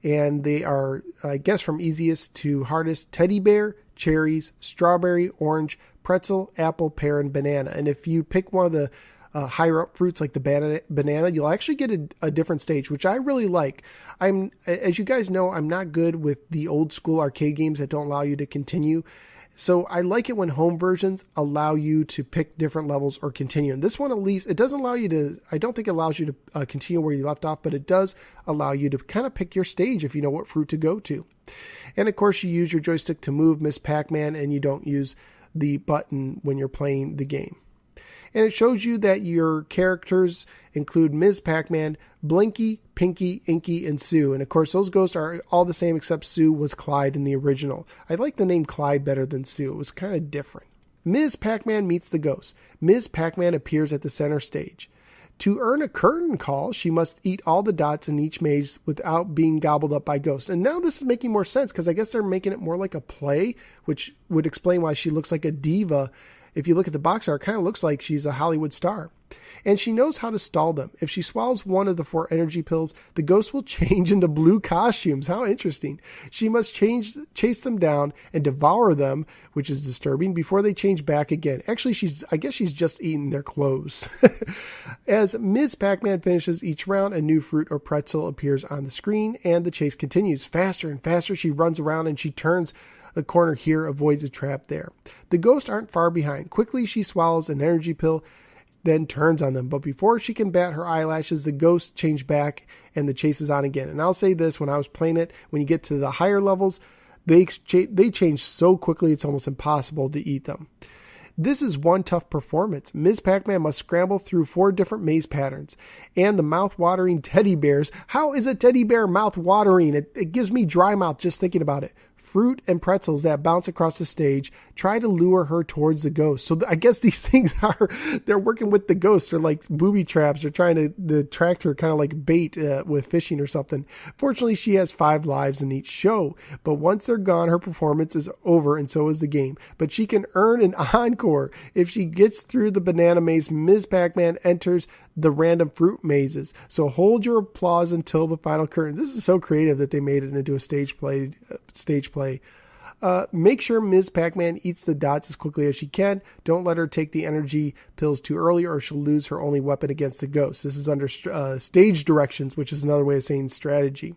And they are, I guess, from easiest to hardest: teddy bear, cherries, strawberry, orange, pretzel, apple, pear, and banana. And if you pick one of the higher up fruits like the banana, you'll actually get a different stage, which I really like. As you guys know, I'm not good with the old school arcade games that don't allow you to continue. So I like it when home versions allow you to pick different levels or continue. And this one, at least, it doesn't allow you to, I don't think it allows you to continue where you left off, but it does allow you to kind of pick your stage if you know what fruit to go to. And of course, you use your joystick to move Miss Pac-Man, and you don't use the button when you're playing the game. And it shows you that your characters include Ms. Pac-Man, Blinky, Pinky, Inky, and Sue. And of course, those ghosts are all the same except Sue was Clyde in the original. I like the name Clyde better than Sue. It was kind of different. Ms. Pac-Man meets the ghosts. Ms. Pac-Man appears at the center stage. To earn a curtain call, she must eat all the dots in each maze without being gobbled up by ghosts. And now this is making more sense because I guess they're making it more like a play, which would explain why she looks like a diva. If you look at the box art, it kind of looks like she's a Hollywood star. And she knows how to stall them. If she swallows one of the 4 energy pills, the ghosts will change into blue costumes. How interesting. She must chase them down and devour them, which is disturbing, before they change back again. Actually, I guess she's just eating their clothes. As Ms. Pac-Man finishes each round, a new fruit or pretzel appears on the screen, and the chase continues. Faster and faster, she runs around, and she turns the corner here, avoids a trap there. The ghosts aren't far behind. Quickly, she swallows an energy pill, then turns on them. But before she can bat her eyelashes, the ghosts change back and the chase is on again. And I'll say this, when I was playing it, when you get to the higher levels, they change so quickly it's almost impossible to eat them. This is one tough performance. Ms. Pac-Man must scramble through 4 different maze patterns. And the mouth-watering teddy bears. How is a teddy bear mouth-watering? It gives me dry mouth just thinking about it. Fruit and pretzels that bounce across the stage try to lure her towards the ghost. So I guess these things they're working with the ghost. They're like booby traps. They're trying to attract her kind of like bait with fishing or something. Fortunately, she has 5 lives in each show. But once they're gone, her performance is over and so is the game. But she can earn an encore. If she gets through the banana maze, Ms. Pac-Man enters the random fruit mazes. So hold your applause until the final curtain. This is so creative that they made it into a stage play. Make sure Ms. Pac-Man eats the dots as quickly as she can. Don't let her take the energy pills too early or she'll lose her only weapon against the ghost. This is under stage directions, which is another way of saying strategy.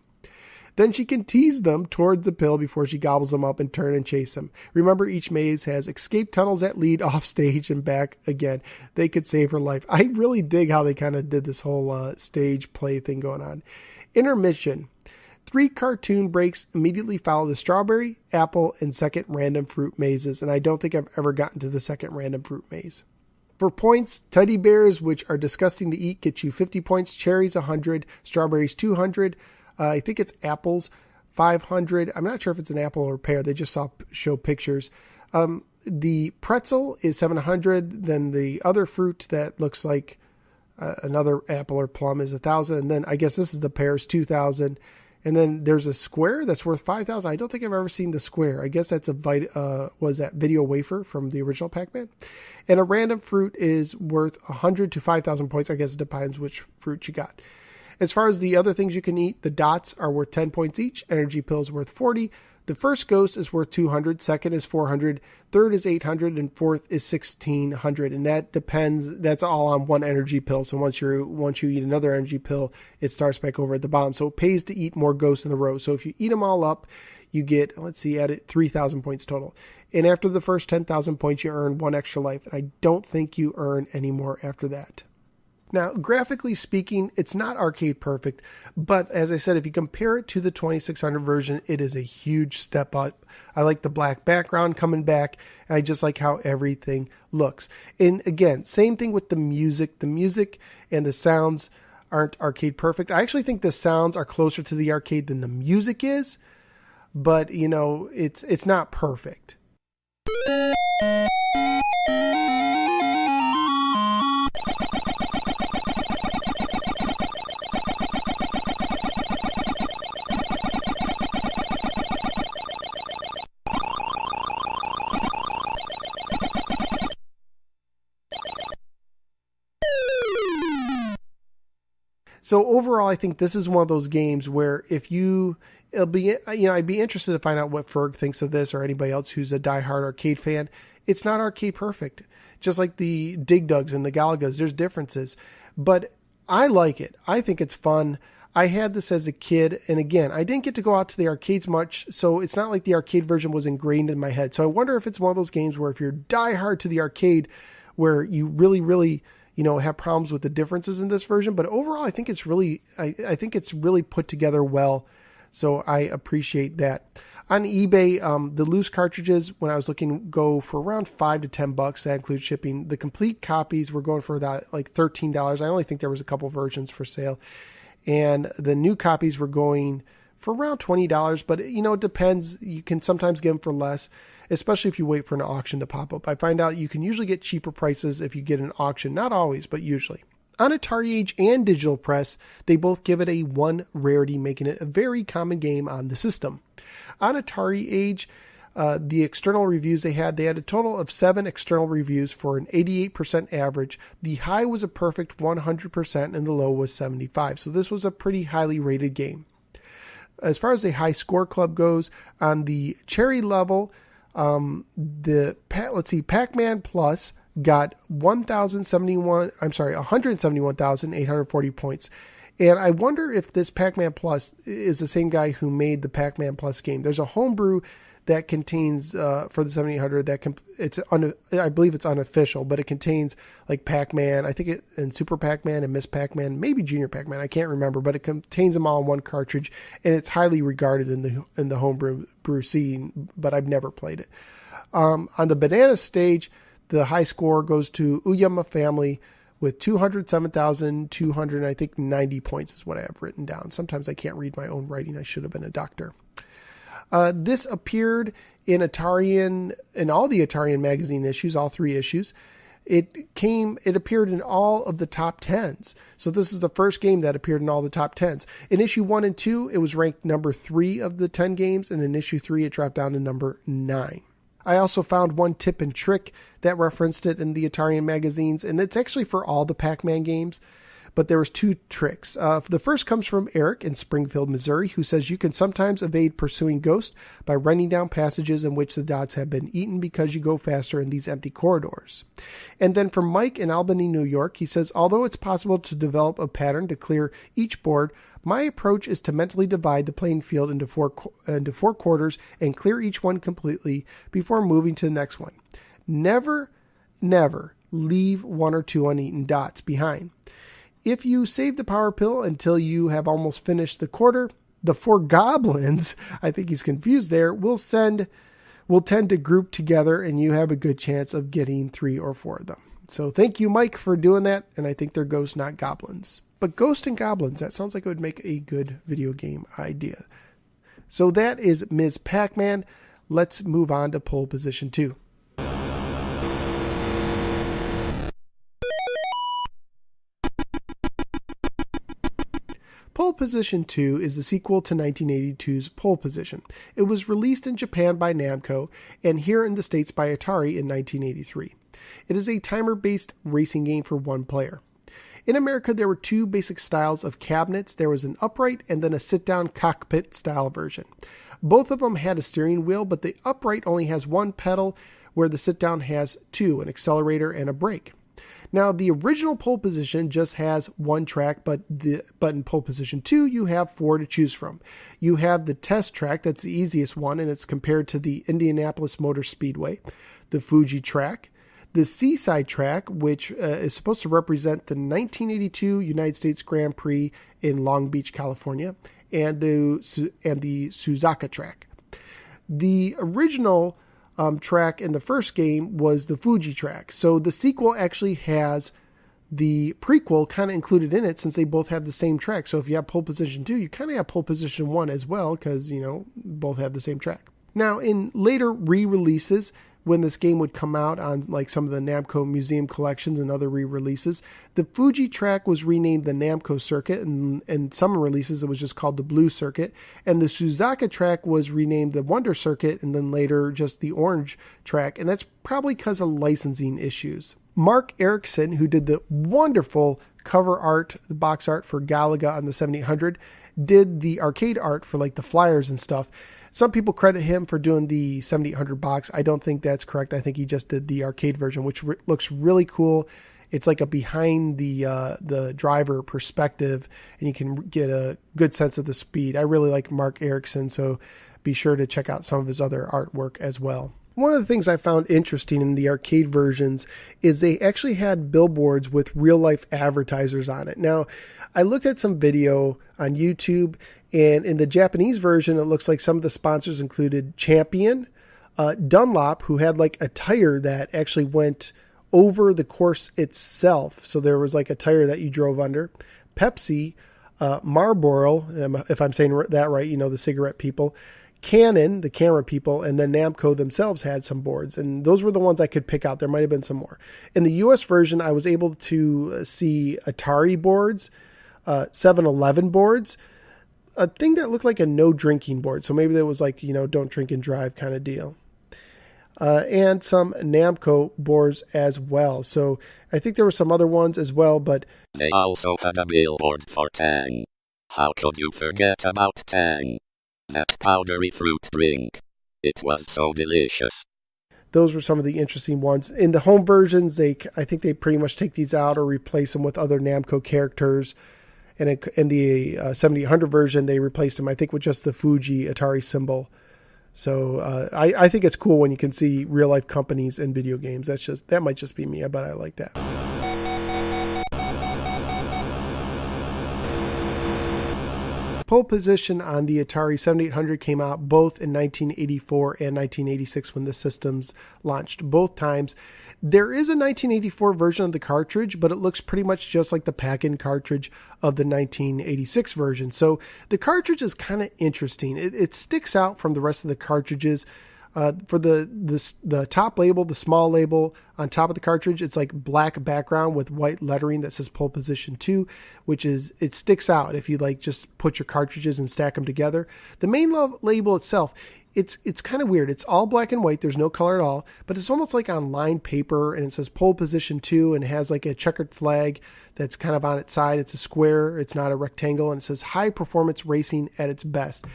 Then she can tease them towards the pill before she gobbles them up and turn and chase them. Remember, each maze has escape tunnels that lead off stage and back again. They could save her life. I really dig how they kind of did this whole stage play thing going on. Intermission. 3 cartoon breaks immediately follow the strawberry, apple, and second random fruit mazes. And I don't think I've ever gotten to the second random fruit maze. For points, teddy bears, which are disgusting to eat, get you 50 points. Cherries, 100. Strawberries, 200. I think it's apples, 500. I'm not sure if it's an apple or pear. They just show pictures. The pretzel is 700. Then the other fruit that looks like another apple or plum is 1,000. And then I guess this is the pears, 2,000. And then there's a square that's worth 5,000. I don't think I've ever seen the square. I guess that's that video wafer from the original Pac-Man. And a random fruit is worth 100 to 5,000 points. I guess it depends which fruit you got. As far as the other things you can eat, the dots are worth 10 points each. Energy pills worth 40. The first ghost is worth 200. Second is 400. Third is 800. And fourth is 1,600. And that depends. That's all on one energy pill. So once you eat another energy pill, it starts back over at the bottom. So it pays to eat more ghosts in a row. So if you eat them all up, you get, add it 3,000 points total. And after the first 10,000 points, you earn 1 extra life. And I don't think you earn any more after that. Now, graphically speaking, it's not arcade perfect, but as I said, if you compare it to the 2600 version, it is a huge step up. I like the black background coming back, and I just like how everything looks. And again, same thing with the music. The music and the sounds aren't arcade perfect. I actually think the sounds are closer to the arcade than the music is, but it's not perfect. So overall, I think this is one of those games where I'd be interested to find out what Ferg thinks of this or anybody else who's a diehard arcade fan. It's not arcade perfect. Just like the Dig Dugs and the Galagas, there's differences, but I like it. I think it's fun. I had this as a kid, and again, I didn't get to go out to the arcades much, so it's not like the arcade version was ingrained in my head. So I wonder if it's one of those games where if you're diehard to the arcade, where you really, have problems with the differences in this version. But overall, I think it's really, I think it's really put together well. So I appreciate that. On eBay, the loose cartridges, when I was looking, go for around $5 to $10. That includes shipping. The complete copies were going for that like $13. I only think there was a couple versions for sale. And the new copies were going for around $20, but it depends. You can sometimes get them for less, especially if you wait for an auction to pop up. I find out you can usually get cheaper prices if you get an auction. Not always, but usually. On Atari Age and Digital Press, they both give it a 1 rarity, making it a very common game on the system. On Atari Age, the external reviews they had a total of 7 external reviews for an 88% average. The high was a perfect 100% and the low was 75. So this was a pretty highly rated game. As far as the high score club goes, on the cherry level, Pac-Man Plus got 171,840 points. And I wonder if this Pac-Man Plus is the same guy who made the Pac-Man Plus game. There's a homebrew that contains, for the 7800, I believe it's unofficial, but it contains like Pac-Man, I think and Super Pac-Man and Miss Pac-Man, maybe Junior Pac-Man, I can't remember, but it contains them all in one cartridge, and it's highly regarded in the homebrew scene, but I've never played it. On the banana stage, the high score goes to Uyama Family with 207,200, I think 90 points is what I have written down. Sometimes I can't read my own writing. I should have been a doctor. This appeared in all the Atarian magazine issues, all 3 issues. It appeared in all of the top 10s. So this is the first game that appeared in all the top 10s. In issue 1 and 2, it was ranked number 3 of the 10 games. And in issue 3, it dropped down to number 9. I also found one tip and trick that referenced it in the Atarian magazines, and it's actually for all the Pac-Man games, but there was 2 tricks. The first comes from Eric in Springfield, Missouri, who says you can sometimes evade pursuing ghosts by running down passages in which the dots have been eaten because you go faster in these empty corridors. And then from Mike in Albany, New York, he says, although it's possible to develop a pattern to clear each board, my approach is to mentally divide the playing field into four quarters and clear each one completely before moving to the next one. Never leave 1 or 2 uneaten dots behind. If you save the power pill until you have almost finished the quarter, the 4 goblins, I think he's confused there, will tend to group together and you have a good chance of getting 3 or 4 of them. So thank you, Mike, for doing that. And I think they're ghosts, not goblins. But Ghost and Goblins, that sounds like it would make a good video game idea. So that is Ms. Pac-Man. Let's move on to Pole Position 2. Pole Position 2 is the sequel to 1982's Pole Position. It was released in Japan by Namco and here in the States by Atari in 1983. It is a timer-based racing game for 1 player. In America, there were 2 basic styles of cabinets. There was an upright and then a sit-down cockpit style version. Both of them had a steering wheel, but the upright only has 1 pedal, where the sit-down has 2, an accelerator and a brake. Now, the original Pole Position just has 1 track, but in Pole Position 2, you have 4 to choose from. You have the test track, that's the easiest one, and it's compared to the Indianapolis Motor Speedway, the Fuji track, the Seaside track, which is supposed to represent the 1982 United States Grand Prix in Long Beach, California, and the Suzaka track. The original track in the first game was the Fuji track. So the sequel actually has the prequel kind of included in it since they both have the same track. So if you have Pole Position 2, you kind of have Pole Position 1 as well because, both have the same track. Now, in later re-releases, when this game would come out on like some of the Namco Museum collections and other re-releases, the Fuji track was renamed the Namco Circuit, and in some releases it was just called the Blue Circuit, and the Suzaka track was renamed the Wonder Circuit, and then later just the Orange track, and that's probably because of licensing issues. Mark Erickson, who did the wonderful cover art, the box art for Galaga on the 7800, did the arcade art for like the flyers and stuff. Some people credit him for doing the 7800 box. I don't think that's correct. I think he just did the arcade version, which looks really cool. it's like a behind the driver perspective, and you can get a good sense of the speed. I really like Mark Erickson, so be sure to check out some of his other artwork as well. One of the things I found interesting in the arcade versions is they actually had billboards with real life advertisers on it. Now, I looked at some video on YouTube, and in the Japanese version, it looks like some of the sponsors included Champion, Dunlop, who had like a tire that actually went over the course itself. So there was like a tire that you drove under. Pepsi, Marlboro, if I'm saying that right, the cigarette people, Canon, the camera people, and then Namco themselves had some boards. And those were the ones I could pick out. There might have been some more. In the US version, I was able to see Atari boards, 7-Eleven boards, a thing that looked like a no drinking board. So maybe that was like, don't drink and drive kind of deal. And some Namco boards as well. So I think there were some other ones as well, but they also had a billboard for Tang. How could you forget about Tang? That powdery fruit drink. It was so delicious. Those were some of the interesting ones. In the home versions, I think they pretty much take these out or replace them with other Namco characters. And in the 7800 version, they replaced them, I think, with just the Fuji Atari symbol. So I think it's cool when you can see real life companies in video games. That might just be me, but I like that. Pole Position on the Atari 7800 came out both in 1984 and 1986 when the systems launched both times. There is a 1984 version of the cartridge, but it looks pretty much just like the Pac-In cartridge of the 1986 version. So the cartridge is kind of interesting. It sticks out from the rest of the cartridges. For the top label, the small label on top of the cartridge, it's like black background with white lettering that says Pole Position II, it sticks out if you like just put your cartridges and stack them together. The main label itself, it's kind of weird. It's all black and white. There's no color at all, but it's almost like on lined paper, and it says Pole Position II, and it has like a checkered flag that's kind of on its side. It's a square. It's not a rectangle, and it says high performance racing at its best.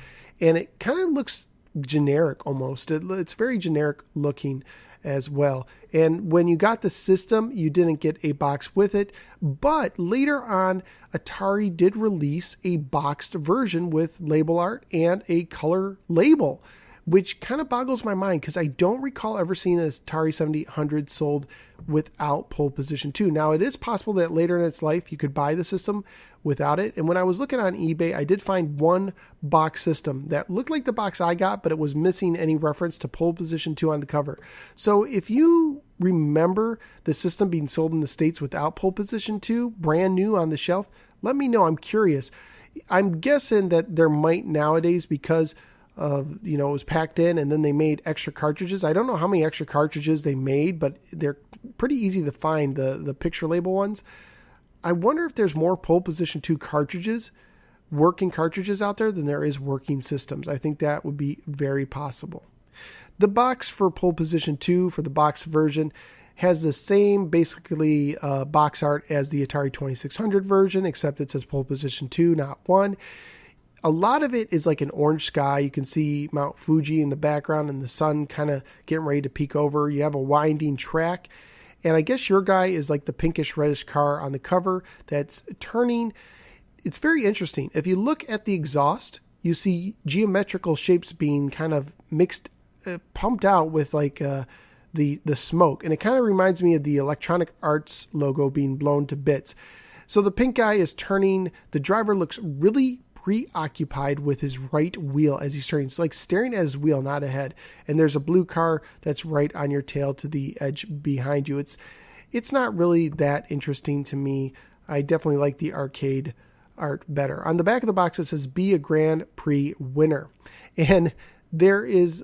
And it kind of looks generic almost. It's very generic looking as well. And when you got the system, you didn't get a box with it, but later on, Atari did release a boxed version with label art and a color label, which kind of boggles my mind because I don't recall ever seeing this Atari 7800 sold without Pole Position 2. Now, it is possible that later in its life you could buy the system without it. And when I was looking on eBay, I did find one box system that looked like the box I got, but it was missing any reference to Pole Position 2 on the cover. So if you remember the system being sold in the States without Pole Position 2, brand new on the shelf, let me know. I'm curious. I'm guessing that there might nowadays because it was packed in and then they made extra cartridges. I don't know how many extra cartridges they made, but they're pretty easy to find, the picture label ones. I wonder if there's more Pole Position 2 working cartridges out there than there is working systems. I think that would be very possible. The box for Pole Position 2 for the box version has the same basically box art as the Atari 2600 version, except it says Pole Position 2, not 1. A lot of it is like an orange sky. You can see Mount Fuji in the background and the sun kind of getting ready to peek over. You have a winding track. And I guess your guy is like the pinkish reddish car on the cover that's turning. It's very interesting. If you look at the exhaust, you see geometrical shapes being kind of mixed, pumped out with like the smoke. And it kind of reminds me of the Electronic Arts logo being blown to bits. So the pink guy is turning. The driver looks really preoccupied with his right wheel as he's turning. It's like staring at his wheel, not ahead. And there's a blue car that's right on your tail to the edge behind you. It's not really that interesting to me. I definitely like the arcade art better. On the back of the box, it says, "Be a Grand Prix winner." And there is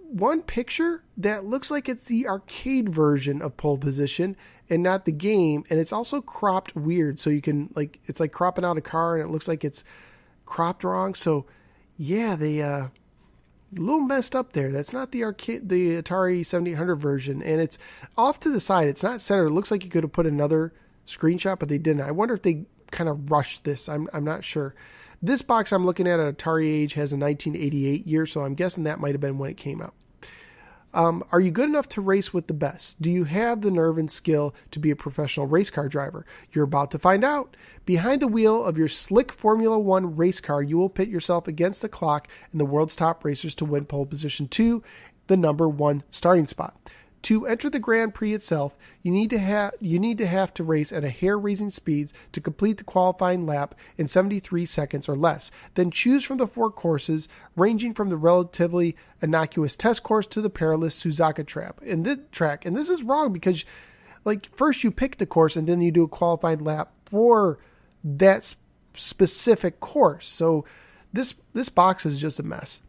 one picture that looks like it's the arcade version of Pole Position and not the game. And it's also cropped weird. So you can it's like cropping out a car and it looks like it's cropped wrong. So yeah, they a little messed up there. That's not the Atari 7800 version, and it's off to the side. It's not centered. It looks like you could have put another screenshot, but they didn't. I wonder if they kind of rushed this. I'm not sure. This box I'm looking at Atari Age has a 1988 year, so I'm guessing that might have been when it came out. Are you good enough to race with the best? Do you have the nerve and skill to be a professional race car driver? You're about to find out. Behind the wheel of your slick Formula One race car, you will pit yourself against the clock and the world's top racers to win pole position 2, the number 1 starting spot. To enter the Grand Prix itself, you need to have to race at a hair-raising speeds to complete the qualifying lap in 73 seconds or less. Then choose from the 4 courses, ranging from the relatively innocuous test course to the perilous Suzuka track. And this is wrong because, first you pick the course and then you do a qualifying lap for that specific course. So this box is just a mess.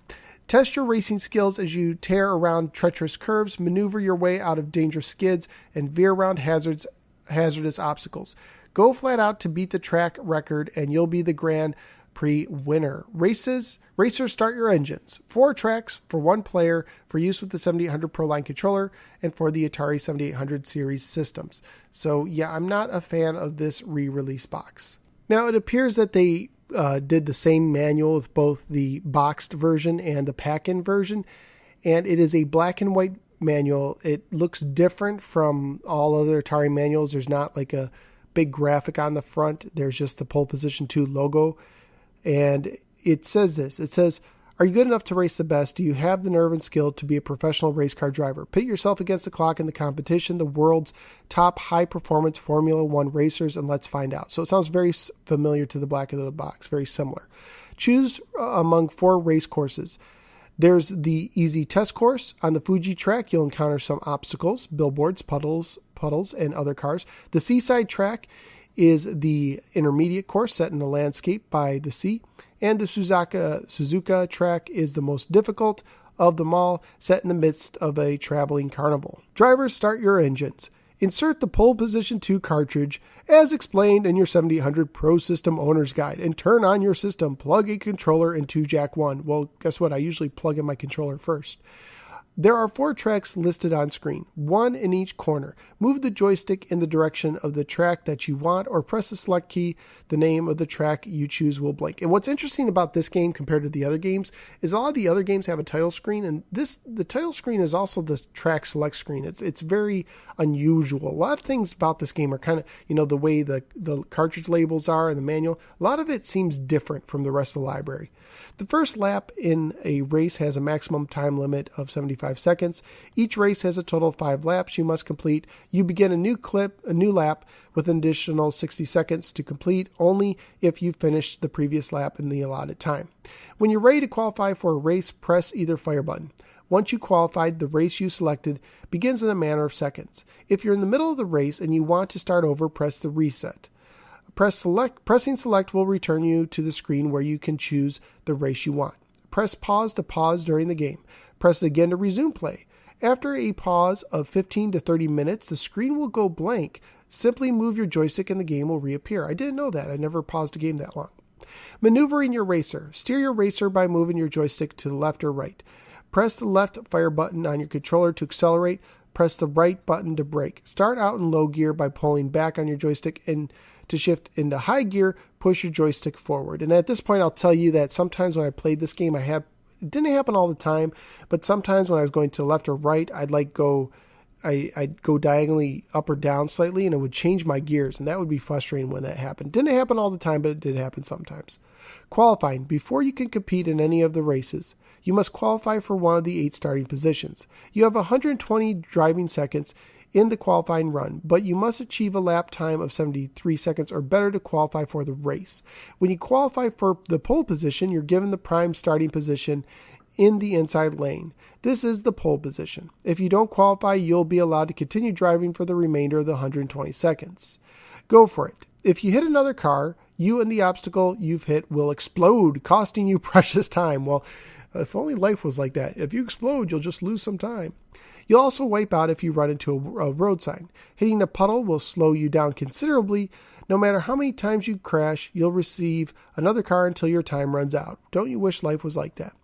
Test your racing skills as you tear around treacherous curves, maneuver your way out of dangerous skids, and veer around hazardous obstacles. Go flat out to beat the track record, and you'll be the Grand Prix winner. Racers, start your engines. 4 tracks for 1 player for use with the 7800 Pro Line controller and for the Atari 7800 series systems. So yeah, I'm not a fan of this re-release box. Now it appears that they did the same manual with both the boxed version and the pack-in version, and it is a black and white manual. It looks different from all other Atari manuals. There's not like a big graphic on the front. There's just the Pole Position II logo, and it says this. It says, are you good enough to race the best? Do you have the nerve and skill to be a professional race car driver? Pit yourself against the clock in the competition, the world's top high-performance Formula One racers, and let's find out. So it sounds very familiar to the back of the box, very similar. Choose among 4 race courses. There's the easy test course. On the Fuji track, you'll encounter some obstacles, billboards, puddles, and other cars. The seaside track is the intermediate course set in a landscape by the sea. And the Suzuka track is the most difficult of them all, set in the midst of a traveling carnival. Drivers, start your engines. Insert the Pole Position 2 cartridge as explained in your 7800 Pro System Owner's Guide and turn on your system. Plug a controller into Jack 1. Well, guess what? I usually plug in my controller first. There are 4 tracks listed on screen, 1 in each corner. Move the joystick in the direction of the track that you want or press the select key. The name of the track you choose will blink. And what's interesting about this game compared to the other games is a lot of the other games have a title screen, and the title screen is also the track select screen. It's very unusual. A lot of things about this game are kind of, the way the cartridge labels are and the manual. A lot of it seems different from the rest of the library. The first lap in a race has a maximum time limit of 75 seconds. Each race has a total of 5 laps you must complete. You begin a new lap with an additional 60 seconds to complete only if you finish the previous lap in the allotted time. When you're ready to qualify for a race, press either fire button. Once you qualified, the race you selected begins in a matter of seconds. If you're in the middle of the race and you want to start over, press the reset. Pressing select will return you to the screen where you can choose the race you want. Press pause to pause during the game. Press it again to resume play. After a pause of 15 to 30 minutes, the screen will go blank. Simply move your joystick and the game will reappear. I didn't know that. I never paused a game that long. Maneuvering your racer. Steer your racer by moving your joystick to the left or right. Press the left fire button on your controller to accelerate. Press the right button to brake. Start out in low gear by pulling back on your joystick, and to shift into high gear, push your joystick forward. And at this point, I'll tell you that sometimes when I played this game, it didn't happen all the time, but sometimes when I was going to left or right, I'd go diagonally up or down slightly, and it would change my gears, and that would be frustrating when that happened. Didn't happen all the time, but it did happen sometimes. Qualifying. Before you can compete in any of the races, you must qualify for one of the 8 starting positions. You have 120 driving seconds in the qualifying run, but you must achieve a lap time of 73 seconds or better to qualify for the race. When you qualify for the pole position, you're given the prime starting position in the inside lane. This is the pole position. If you don't qualify, you'll be allowed to continue driving for the remainder of the 120 seconds. Go for it. If you hit another car, you and the obstacle you've hit will explode, costing you precious time. Well, if only life was like that. If you explode, you'll just lose some time. You'll also wipe out if you run into a road sign. Hitting a puddle will slow you down considerably. No matter how many times you crash, you'll receive another car until your time runs out. Don't you wish life was like that?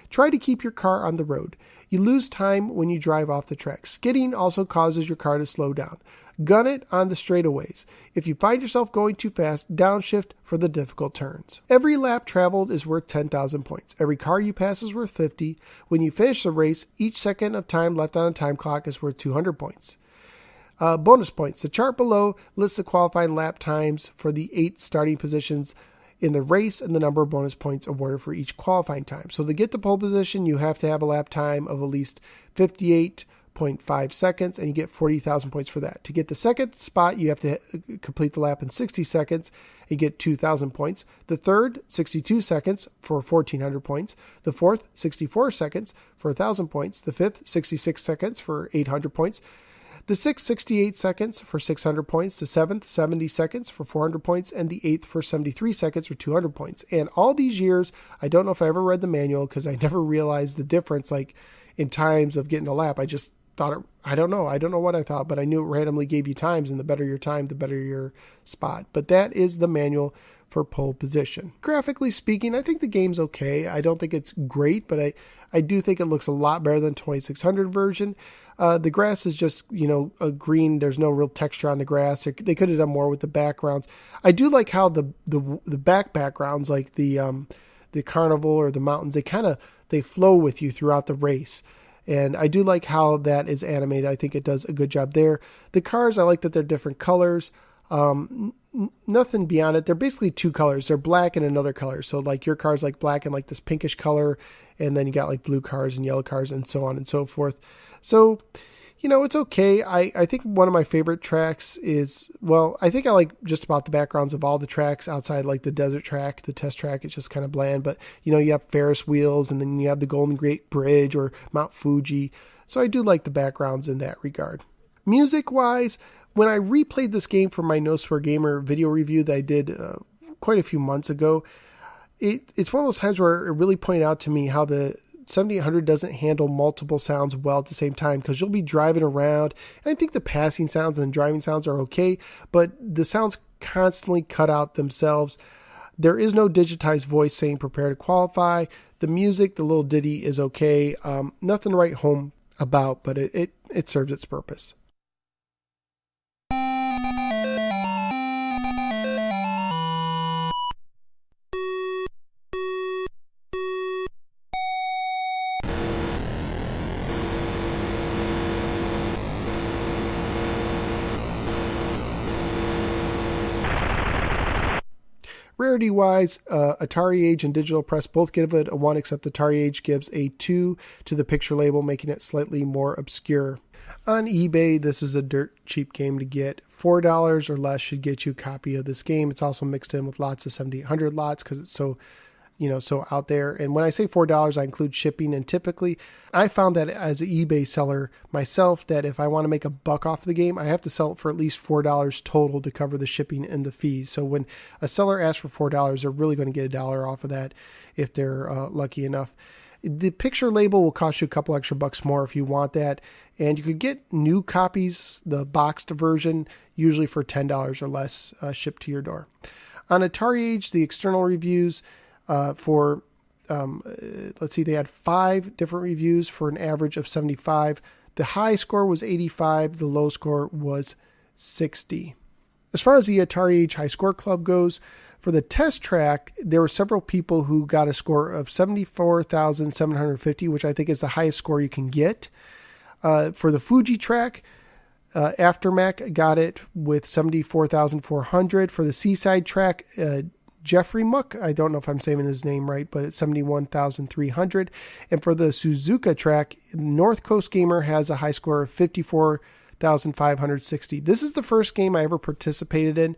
Try to keep your car on the road. You lose time when you drive off the track. Skidding also causes your car to slow down. Gun it on the straightaways. If you find yourself going too fast, downshift for the difficult turns. Every lap traveled is worth 10,000 points. Every car you pass is worth 50. When you finish the race, each second of time left on a time clock is worth 200 points. Bonus points. The chart below lists the qualifying lap times for the 8 starting positions in the race and the number of bonus points awarded for each qualifying time. So to get the pole position, you have to have a lap time of at least 58.5 seconds, and you get 40,000 points for that. To get the second spot, you have to complete the lap in 60 seconds and get 2,000 points. The third, 62 seconds for 1,400 points. The fourth, 64 seconds for 1,000 points. The fifth, 66 seconds for 800 points. The sixth, 68 seconds for 600 points. The seventh, 70 seconds for 400 points. And the eighth for 73 seconds for 200 points. And all these years, I don't know if I ever read the manual because I never realized the difference, like in times of getting the lap. I just thought I don't know what I thought, but I knew it randomly gave you times, and the better your time, the better your spot. But that is the manual for pole position. Graphically speaking, I think the game's okay. I don't think it's great, but I do think it looks a lot better than 2600 version. The grass is just, a green. There's no real texture on the grass. They could have done more with the backgrounds. I do like how the backgrounds, like the carnival or the mountains, they flow with you throughout the race. And I do like how that is animated. I think it does a good job there. The cars, I like that they're different colors. Nothing beyond it. They're basically 2 colors. They're black and another color. So like your car's like black and like this pinkish color. And then you got like blue cars and yellow cars and so on and so forth. So, it's okay. I think one of my favorite tracks is, I think I like just about the backgrounds of all the tracks outside like the desert track, the test track. It's just kind of bland, but you have Ferris wheels, and then you have the Golden Gate Bridge or Mount Fuji. So I do like the backgrounds in that regard. Music wise, when I replayed this game for my No Swear Gamer video review that I did quite a few months ago, it's one of those times where it really pointed out to me how the 7800 doesn't handle multiple sounds well at the same time, because you'll be driving around, and I think the passing sounds and driving sounds are okay, but the sounds constantly cut out themselves. There is no digitized voice saying prepare to qualify. The music, the little ditty, is okay. Nothing to write home about, but it serves its purpose. Rarity-wise, Atari Age and Digital Press both give it a 1, except Atari Age gives a 2 to the picture label, making it slightly more obscure. On eBay, this is a dirt cheap game to get. $4 or less should get you a copy of this game. It's also mixed in with lots of 7800 lots because it's so out there. And when I say $4, I include shipping. And typically, I found that as an eBay seller myself, that if I want to make a buck off the game, I have to sell it for at least $4 total to cover the shipping and the fees. So when a seller asks for $4, they're really going to get $1 off of that if they're lucky enough. The picture label will cost you a couple extra bucks more if you want that. And you could get new copies, the boxed version, usually for $10 or less shipped to your door. On Atari Age, the external reviews, let's see, they had 5 different reviews for an average of 75. The high score was 85. The low score was 60. As far as the Atari Age High Score Club goes, for the test track, there were several people who got a score of 74,750, which I think is the highest score you can get. For the Fuji track, Aftermath got it with 74,400. For the Seaside track, Jeffrey Muck, I don't know if I'm saying his name right, but it's 71,300. And for the Suzuka track, North Coast Gamer has a high score of 54,560. This is the first game I ever participated in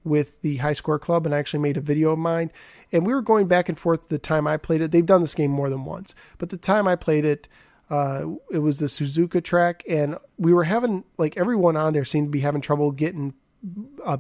with the High Score Club, and I actually made a video of mine. And we were going back and forth the time I played it. They've done this game more than once, but the time I played it, it was the Suzuka track, and we were having, like, everyone on there seemed to be having trouble getting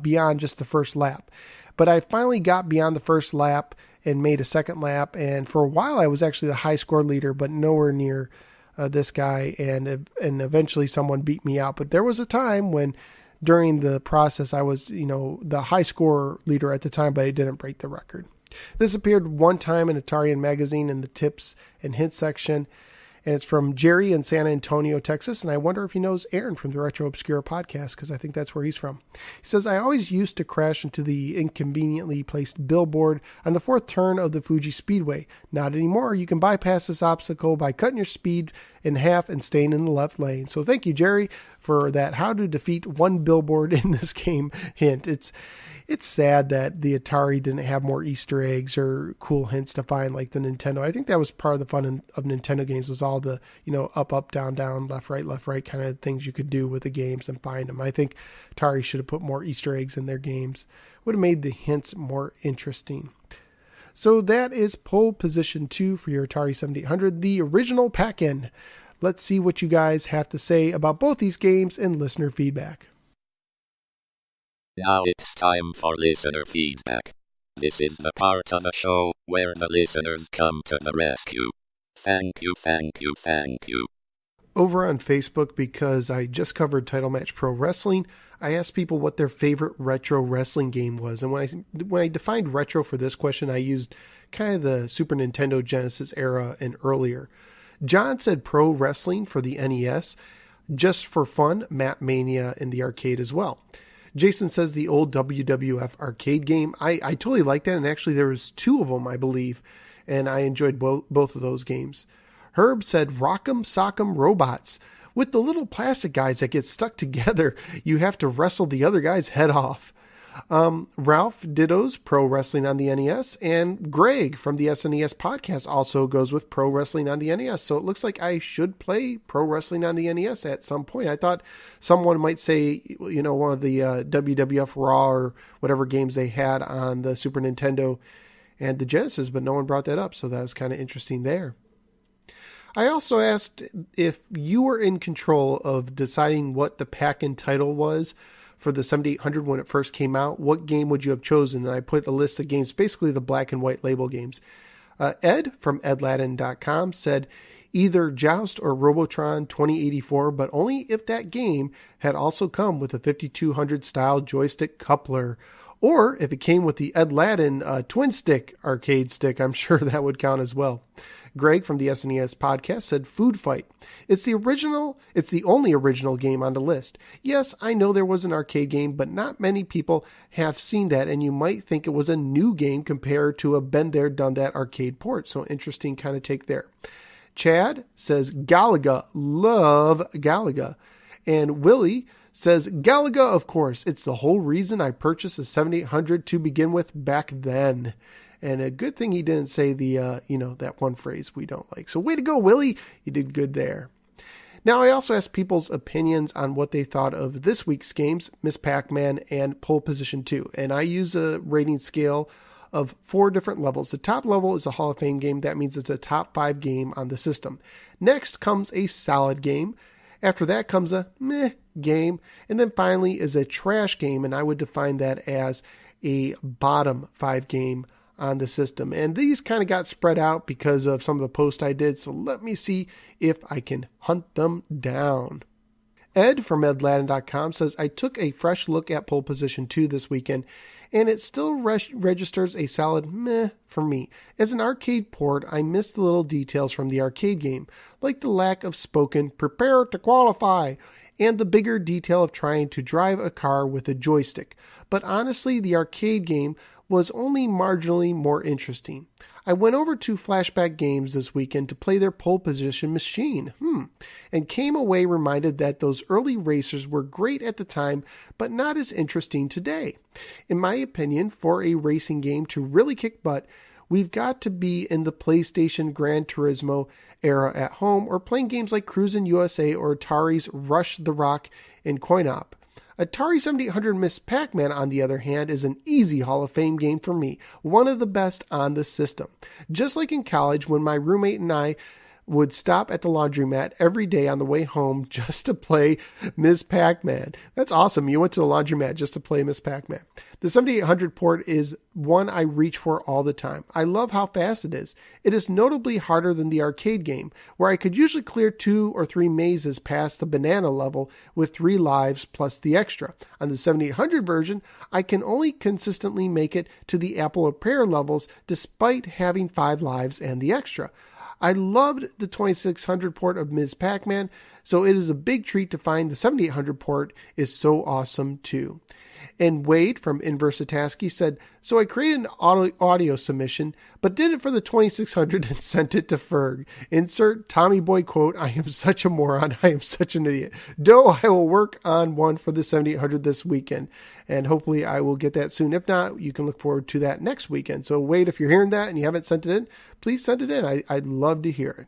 beyond just the first lap. But I finally got beyond the first lap and made a second lap. And for a while, I was actually the high score leader, but nowhere near this guy. And eventually someone beat me out. But there was a time when during the process, I was, the high score leader at the time, but I didn't break the record. This appeared one time in Atari magazine in the tips and hints section, and it's from Jerry in San Antonio, Texas, and I wonder if he knows Aaron from the Retro Obscura podcast, because I think that's where he's from. He says, I always used to crash into the inconveniently placed billboard on the fourth turn of the Fuji Speedway. Not anymore. You can bypass this obstacle by cutting your speed in half and staying in the left lane. So thank you, Jerry, for that how to defeat one billboard in this game hint. It's sad that the Atari didn't have more Easter eggs or cool hints to find like the Nintendo. I think that was part of the fun of Nintendo games, was all the, up, down, left, right kind of things you could do with the games and find them. I think Atari should have put more Easter eggs in their games. Would have made the hints more interesting. So that is Pole Position 2 for your Atari 7800, the original Pac-In. Let's see what you guys have to say about both these games and listener feedback. Now it's time for listener feedback. This is the part of the show where the listeners come to the rescue. Thank you. Over on Facebook, because I just covered Title Match Pro Wrestling, I asked people what their favorite retro wrestling game was. And when I defined retro for this question, I used kind of the Super Nintendo Genesis era and earlier. John said Pro Wrestling for the NES. Just for fun, Map Mania in the arcade as well. Jason says the old WWF arcade game. I totally like that, and actually there was two of them, I believe, and I enjoyed both of those games. Herb said Rock'em Sock'em Robots. With the little plastic guys that get stuck together, you have to wrestle the other guy's head off. Ralph dittos Pro Wrestling on the NES, and Greg from the SNES podcast also goes with Pro Wrestling on the NES. So it looks like I should play Pro Wrestling on the NES at some point. I thought someone might say, one of the WWF Raw or whatever games they had on the Super Nintendo and the Genesis, but no one brought that up. So that was kind of interesting there. I also asked if you were in control of deciding what the Pac-In title was for the 7800 when it first came out, what game would you have chosen? And I put a list of games, basically the black and white label games. Ed from edladden.com said either Joust or Robotron 2084, but only if that game had also come with a 5200 style joystick coupler. Or if it came with the Ed Ladden twin stick arcade stick, I'm sure that would count as well. Greg from the SNES podcast said Food Fight. It's the only original game on the list. Yes, I know there was an arcade game, but not many people have seen that, and you might think it was a new game compared to a been there, done that arcade port. So interesting kind of take there. Chad says Galaga. Love Galaga. And Willie says Galaga, of course. It's the whole reason I purchased a 7800 to begin with back then. And a good thing he didn't say the, that one phrase we don't like. So way to go, Willie. You did good there. Now, I also asked people's opinions on what they thought of this week's games, Miss Pac-Man and Pole Position 2. And I use a rating scale of 4 different levels. The top level is a Hall of Fame game. That means it's a top 5 game on the system. Next comes a solid game. After that comes a meh game. And then finally is a trash game. And I would define that as a bottom 5 game on the system. And these kind of got spread out because of some of the posts I did. So let me see if I can hunt them down. Ed from edladden.com says, I took a fresh look at Pole Position 2 this weekend, and it still registers a solid meh for me. As an arcade port, I missed the little details from the arcade game, like the lack of spoken prepare to qualify, and the bigger detail of trying to drive a car with a joystick. But honestly, the arcade game was only marginally more interesting. I went over to Flashback Games this weekend to play their pole position machine, and came away reminded that those early racers were great at the time, but not as interesting today. In my opinion, for a racing game to really kick butt, we've got to be in the PlayStation Gran Turismo era at home, or playing games like Cruisin' USA or Atari's Rush the Rock and Coin Op. Atari 7800 Miss Pac-Man, on the other hand, is an easy Hall of Fame game for me, one of the best on the system. Just like in college, when my roommate and I would stop at the laundromat every day on the way home just to play Ms. Pac-Man. That's awesome. You went to the laundromat just to play Ms. Pac-Man. The 7800 port is one I reach for all the time. I love how fast it is. It is notably harder than the arcade game, where I could usually clear 2 or 3 mazes past the banana level with 3 lives plus the extra. On the 7800 version, I can only consistently make it to the apple or pear levels despite having 5 lives and the extra. I loved the 2600 port of Ms. Pac-Man, so it is a big treat to find the 7800 port is so awesome too. And Wade from Inversataski said, so I created an audio submission, but did it for the 2600 and sent it to Ferg. Insert Tommy Boy quote, I am such a moron. I am such an idiot. Though I will work on one for the 7800 this weekend, and hopefully I will get that soon. If not, you can look forward to that next weekend. So Wade, if you're hearing that and you haven't sent it in, please send it in. I'd love to hear it.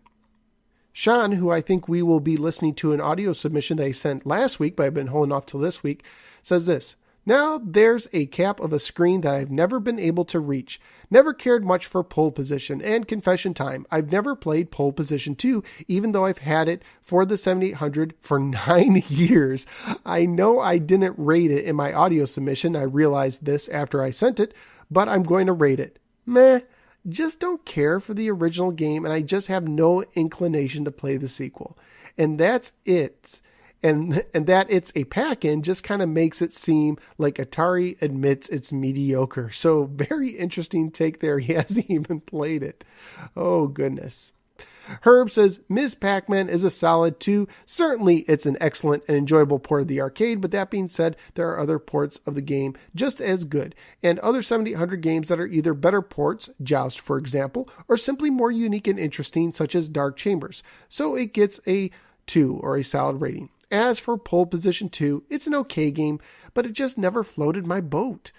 Sean, who I think we will be listening to an audio submission that he sent last week, but I've been holding off till this week, says this. Now there's a cap of a screen that I've never been able to reach. Never cared much for Pole Position, and confession time, I've never played Pole Position II, even though I've had it for the 7800 for 9 years. I know I didn't rate it in my audio submission. I realized this after I sent it, but I'm going to rate it. Meh. Just don't care for the original game, and I just have no inclination to play the sequel. And that's it. And that it's a pack-in just kind of makes it seem like Atari admits it's mediocre. So very interesting take there. He hasn't even played it. Oh, goodness. Herb says, Ms. Pac-Man is a solid 2. Certainly, it's an excellent and enjoyable port of the arcade, but that being said, there are other ports of the game just as good, and other 7800 games that are either better ports, Joust for example, or simply more unique and interesting, such as Dark Chambers. So it gets a 2 or a solid rating. As for Pole Position 2, it's an okay game, but it just never floated my boat.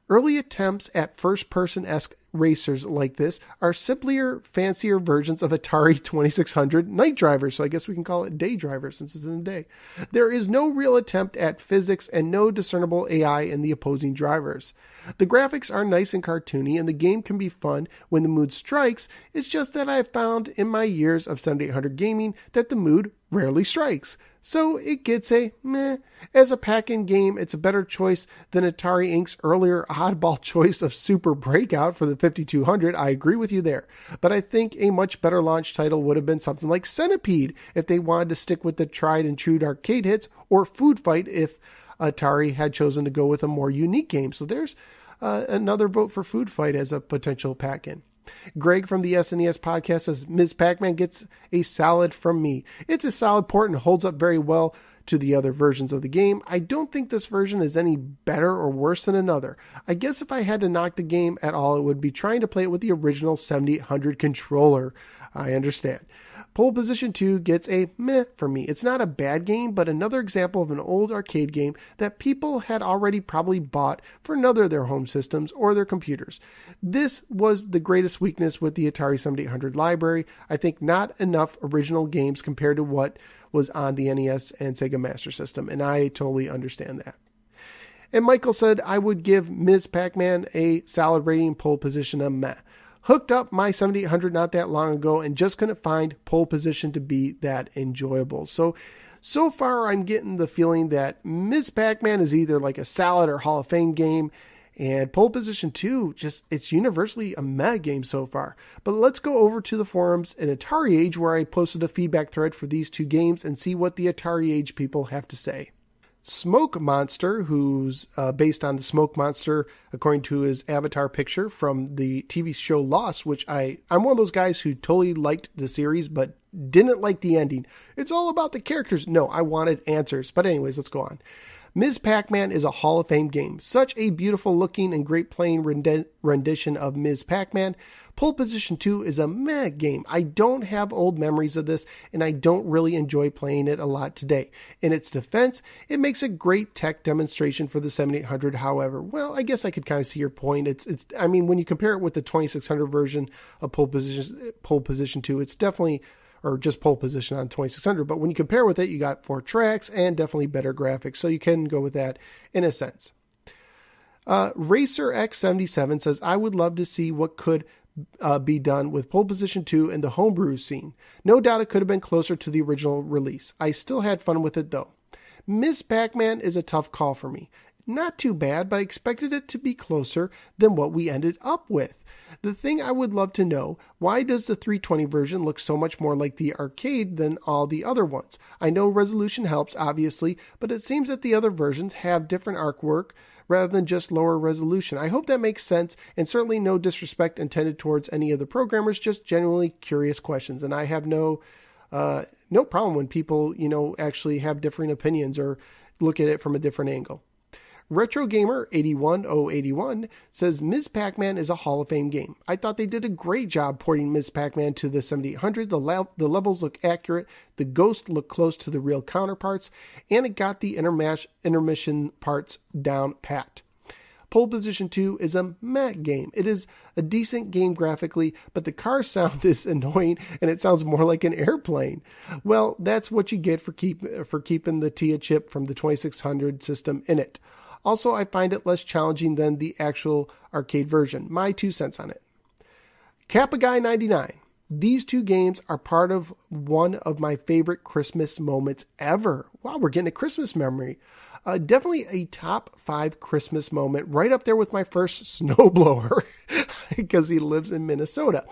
Early attempts at first-person-esque racers like this are simpler, fancier versions of Atari 2600 Night Drivers, so I guess we can call it Day Driver since it's in the day. There is no real attempt at physics and no discernible AI in the opposing drivers. The graphics are nice and cartoony, and the game can be fun when the mood strikes. It's just that I've found in my years of 7800 gaming that the mood rarely strikes. So it gets a meh. As a pack-in game, it's a better choice than Atari Inc.'s earlier oddball choice of Super Breakout for the 5200. I agree with you there. But I think a much better launch title would have been something like Centipede if they wanted to stick with the tried and true arcade hits, or Food Fight if Atari had chosen to go with a more unique game. So there's another vote for Food Fight as a potential pack-in. Greg from the SNES podcast says, Ms. Pac-Man gets a solid from me. It's a solid port and holds up very well to the other versions of the game. I don't think this version is any better or worse than another. I guess if I had to knock the game at all, it would be trying to play it with the original 7800 controller. I understand. Pole Position 2 gets a meh for me. It's not a bad game, but another example of an old arcade game that people had already probably bought for another of their home systems or their computers. This was the greatest weakness with the Atari 7800 library. I think not enough original games compared to what was on the NES and Sega Master System, and I totally understand that. And Michael said, I would give Ms. Pac-Man a solid rating, Pole Position a meh. Hooked up my 7800 not that long ago and just couldn't find Pole Position to be that enjoyable. So far I'm getting the feeling that Ms. Pac-Man is either like a solid or Hall of Fame game, and Pole Position 2, it's universally a meh game so far. But let's go over to the forums in Atari Age, where I posted a feedback thread for these two games, and see what the Atari Age people have to say. Smoke Monster, who's based on the Smoke Monster, according to his avatar picture from the TV show Lost, which I'm one of those guys who totally liked the series, but didn't like the ending. It's all about the characters. No, I wanted answers. But anyways, let's go on. Ms. Pac-Man is a Hall of Fame game. Such a beautiful looking and great playing rendition of Ms. Pac-Man. Pole Position 2 is a meh game. I don't have old memories of this, and I don't really enjoy playing it a lot today. In its defense, it makes a great tech demonstration for the 7800, however. Well, I guess I could kind of see your point. I mean, when you compare it with the 2600 version of Pole Position 2, it's definitely, or just Pole Position on 2600, but when you compare with it, you got 4 tracks and definitely better graphics, so you can go with that in a sense. Racer X77 says, I would love to see what could be done with Pole Position 2 and the homebrew scene. No doubt it could have been closer to the original release. I still had fun with it though. Ms. Pac-Man is a tough call for me. Not too bad, but I expected it to be closer than what we ended up with. The thing I would love to know, why does the 320 version look so much more like the arcade than all the other ones? I know resolution helps, obviously, but it seems that the other versions have different artwork rather than just lower resolution. I hope that makes sense, and certainly no disrespect intended towards any of the programmers, just genuinely curious questions. And I have no problem when people, actually have different opinions or look at it from a different angle. Retro Gamer 81081 says Ms. Pac-Man is a Hall of Fame game. I thought they did a great job porting Ms. Pac-Man to the 7800. The levels look accurate, the ghosts look close to the real counterparts, and it got the intermission parts down pat. Pole Position 2 is a meh game. It is a decent game graphically, but the car sound is annoying and it sounds more like an airplane. Well, that's what you get for keeping the TIA chip from the 2600 system in it. Also, I find it less challenging than the actual arcade version. My 2 cents on it. Kappa Guy 99. These two games are part of one of my favorite Christmas moments ever. Wow, we're getting a Christmas memory. Definitely a top 5 Christmas moment, right up there with my first snowblower, because he lives in Minnesota.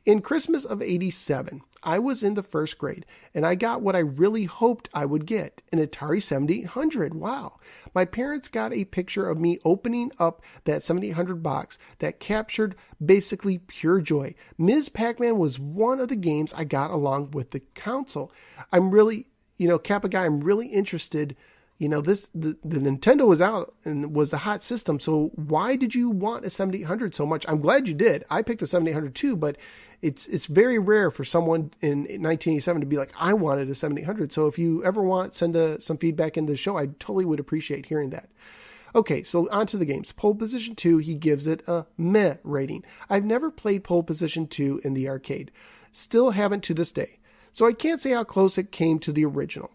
In Christmas of '87, I was in the 1st grade, and I got what I really hoped I would get, an Atari 7800. Wow. My parents got a picture of me opening up that 7800 box that captured basically pure joy. Ms. Pac-Man was one of the games I got along with the console. I'm really, Kappa Guy, I'm really interested. The Nintendo was out and was a hot system. So why did you want a 7800 so much? I'm glad you did. I picked a 7800 too, but it's very rare for someone in 1987 to be like, I wanted a 7800. So if you ever want, send some feedback in the show. I totally would appreciate hearing that. Okay, so on to the games. Pole Position 2, he gives it a meh rating. I've never played Pole Position 2 in the arcade. Still haven't to this day. So I can't say how close it came to the original.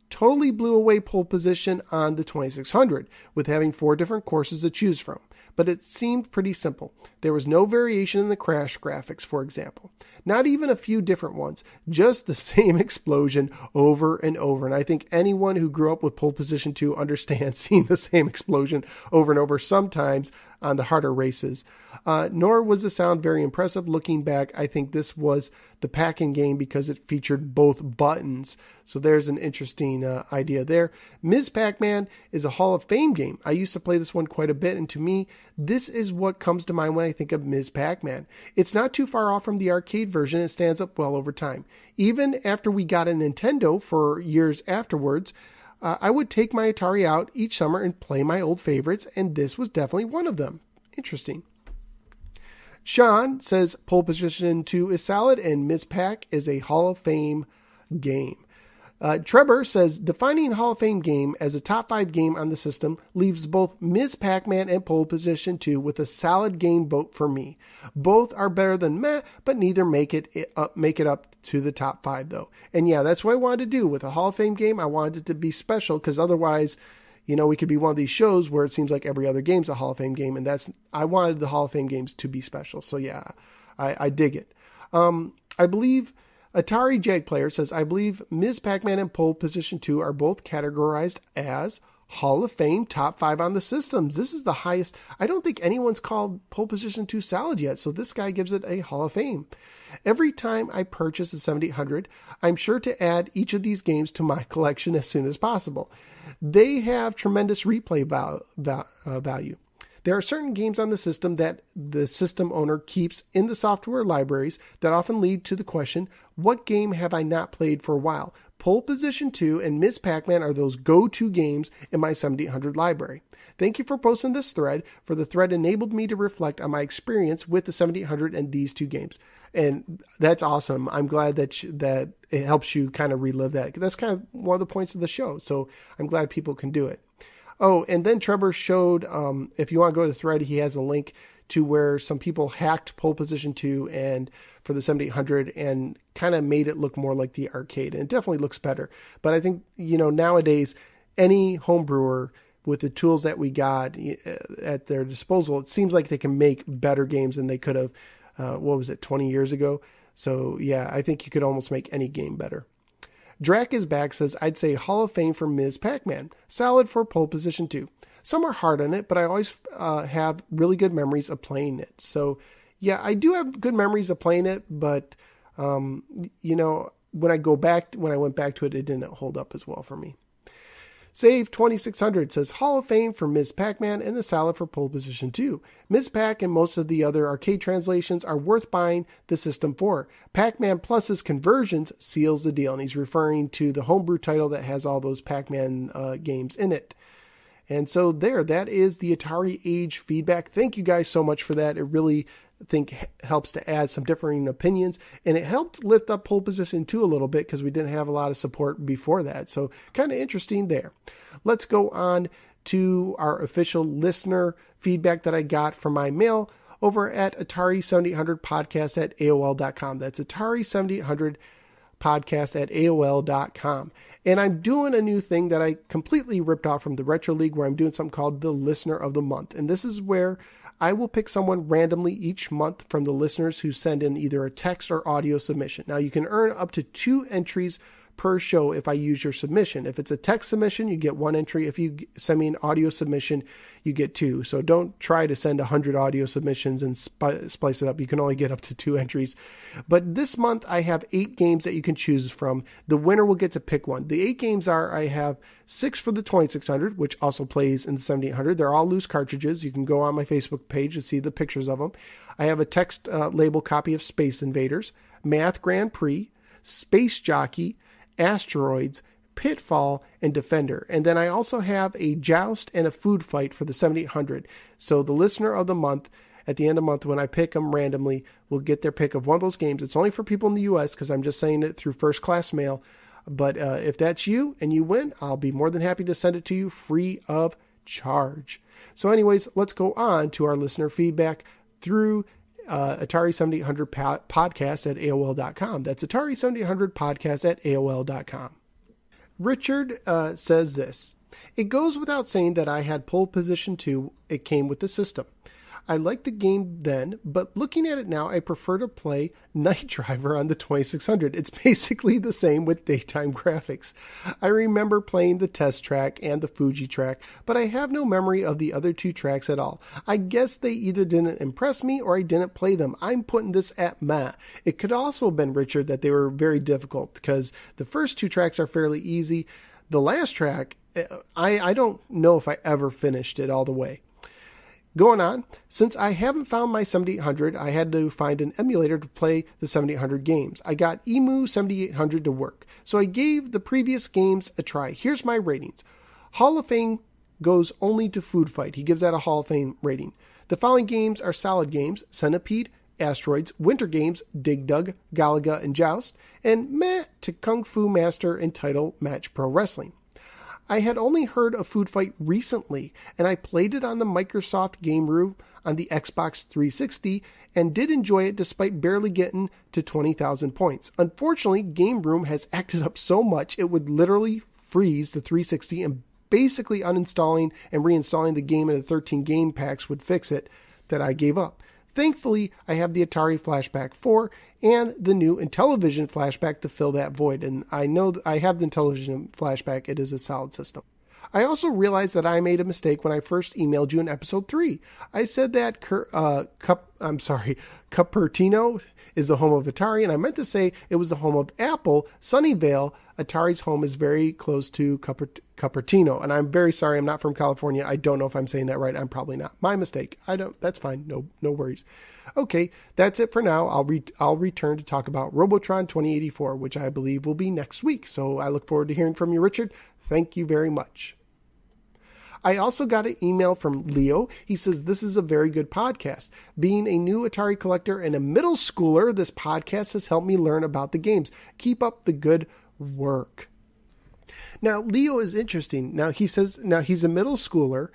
Totally blew away Pole Position on the 2600 with having 4 different courses to choose from, but it seemed pretty simple. There was no variation in the crash graphics, for example. Not even a few different ones, just the same explosion over and over. And I think anyone who grew up with Pole Position 2 understands seeing the same explosion over and over, sometimes on the harder races. Nor was the sound very impressive. Looking back, I think this was the Pac-In game because it featured both buttons. So there's an interesting idea there. Ms. Pac-Man is a Hall of Fame game. I used to play this one quite a bit, and to me, this is what comes to mind when I think of Ms. Pac-Man. It's not too far off from the arcade version. It stands up well over time. Even after we got a Nintendo for years afterwards, I would take my Atari out each summer and play my old favorites, and this was definitely one of them. Interesting. Sean says Pole Position 2 is solid, and Ms. Pac is a Hall of Fame game. Trevor says defining Hall of Fame game as a top 5 game on the system leaves both Ms. Pac-Man and Pole Position 2 with a solid game vote for me. Both are better than meh, but neither make it up to the top 5 though. And yeah, that's what I wanted to do with a Hall of Fame game. I wanted it to be special because otherwise, we could be one of these shows where it seems like every other game's a Hall of Fame game, and I wanted the Hall of Fame games to be special. So yeah, I dig it. I believe Atari Jag Player says, I believe Ms. Pac-Man and Pole Position 2 are both categorized as Hall of Fame top 5 on the systems. This is the highest. I don't think anyone's called Pole Position 2 solid yet, so this guy gives it a Hall of Fame. Every time I purchase a 7800, I'm sure to add each of these games to my collection as soon as possible. They have tremendous replay value. There are certain games on the system that the system owner keeps in the software libraries that often lead to the question, what game have I not played for a while? Pole Position 2 and Ms. Pac-Man are those go-to games in my 7800 library. Thank you for posting this thread, for the thread enabled me to reflect on my experience with the 7800 and these two games. And that's awesome. I'm glad that it helps you kind of relive that. That's kind of one of the points of the show. So I'm glad people can do it. Oh, and then Trevor showed, if you want to go to the thread, he has a link to where some people hacked Pole Position 2 and for the 7800 and kind of made it look more like the arcade. And it definitely looks better. But I think, nowadays, any home brewer with the tools that we got at their disposal, it seems like they can make better games than they could have 20 years ago. So yeah, I think you could almost make any game better. Drac is back, says, I'd say Hall of Fame for Ms. Pac-Man. Solid for Pole Position II. Some are hard on it, but I always have really good memories of playing it. So yeah, I do have good memories of playing it, but when I went back to it, it didn't hold up as well for me. Save 2600 says Hall of Fame for Ms. Pac-Man and a solid for Pole Position 2. Ms. Pac and most of the other arcade translations are worth buying the system for. Pac-Man Plus's conversions seals the deal, and he's referring to the homebrew title that has all those Pac-Man games in it. And so that is the Atari Age feedback. Thank you guys so much for that. It really, I think, helps to add some differing opinions, and it helped lift up Pole Position 2 a little bit because we didn't have a lot of support before that. So kind of interesting there. Let's go on to our official listener feedback that I got from my mail over at Atari7800podcast at AOL.com. That's Atari7800podcast at AOL.com. And I'm doing a new thing that I completely ripped off from the Retro League, where I'm doing something called the Listener of the Month. And this is where I will pick someone randomly each month from the listeners who send in either a text or audio submission. Now, you can earn up to 2 entries per show if I use your submission. If it's a text submission, you get 1 entry. If you send me an audio submission, you get 2. So don't try to send 100 audio submissions and splice it up. You can only get up to 2 entries. But this month, I have 8 games that you can choose from. The winner will get to pick one. The 8 games are, I have 6 for the 2600, which also plays in the 7800. They're all loose cartridges. You can go on my Facebook page to see the pictures of them. I have a text label copy of Space Invaders, Math Grand Prix, Space Jockey, Asteroids, Pitfall, and Defender. And then I also have a Joust and a Food Fight for the 7800. So the listener of the month, at the end of the month, when I pick them randomly, will get their pick of one of those games. It's only for people in the U.S. because I'm just saying it through first class mail. But if that's you and you win, I'll be more than happy to send it to you free of charge. So anyways, let's go on to our listener feedback through Atari7800 podcast at AOL.com. That's Atari7800 podcast at AOL.com. Richard says this. It goes without saying that I had Pole Position 2. It came with the system. I liked the game then, but looking at it now, I prefer to play Night Driver on the 2600. It's basically the same with daytime graphics. I remember playing the test track and the Fuji track, but I have no memory of the other 2 tracks at all. I guess they either didn't impress me or I didn't play them. I'm putting this at meh. It could also have been, Richard, that they were very difficult because the first 2 tracks are fairly easy. The last track, I don't know if I ever finished it all the way. Going on, since I haven't found my 7800, I had to find an emulator to play the 7800 games. I got EMU 7800 to work, so I gave the previous games a try. Here's my ratings. Hall of Fame goes only to Food Fight. He gives that a Hall of Fame rating. The following games are solid games: Centipede, Asteroids, Winter Games, Dig Dug, Galaga, and Joust, and meh to Kung Fu Master and Title Match Pro Wrestling. I had only heard of Food Fight recently, and I played it on the Microsoft Game Room on the Xbox 360 and did enjoy it despite barely getting to 20,000 points. Unfortunately, Game Room has acted up so much it would literally freeze the 360, and basically uninstalling and reinstalling the game into 13 game packs would fix it, that I gave up. Thankfully, I have the Atari Flashback 4 and the new Intellivision Flashback to fill that void, and I know that I have the Intellivision Flashback. It is a solid system. I also realized that I made a mistake when I first emailed you in episode 3. I said that Cupertino is the home of Atari, and I meant to say it was the home of Apple. Sunnyvale, Atari's home, is very close to Cupertino, and I'm very sorry. I'm not from California. I don't know if I'm saying that right. I'm probably not. My mistake. That's fine. No worries. Okay, that's it for now. I'll return to talk about Robotron 2084, which I believe will be next week. So I look forward to hearing from you, Richard. Thank you very much. I also got an email from Leo. He says, this is a very good podcast. Being a new Atari collector and a middle schooler, this podcast has helped me learn about the games. Keep up the good work. Now, Leo is interesting. Now, he says, he's a middle schooler,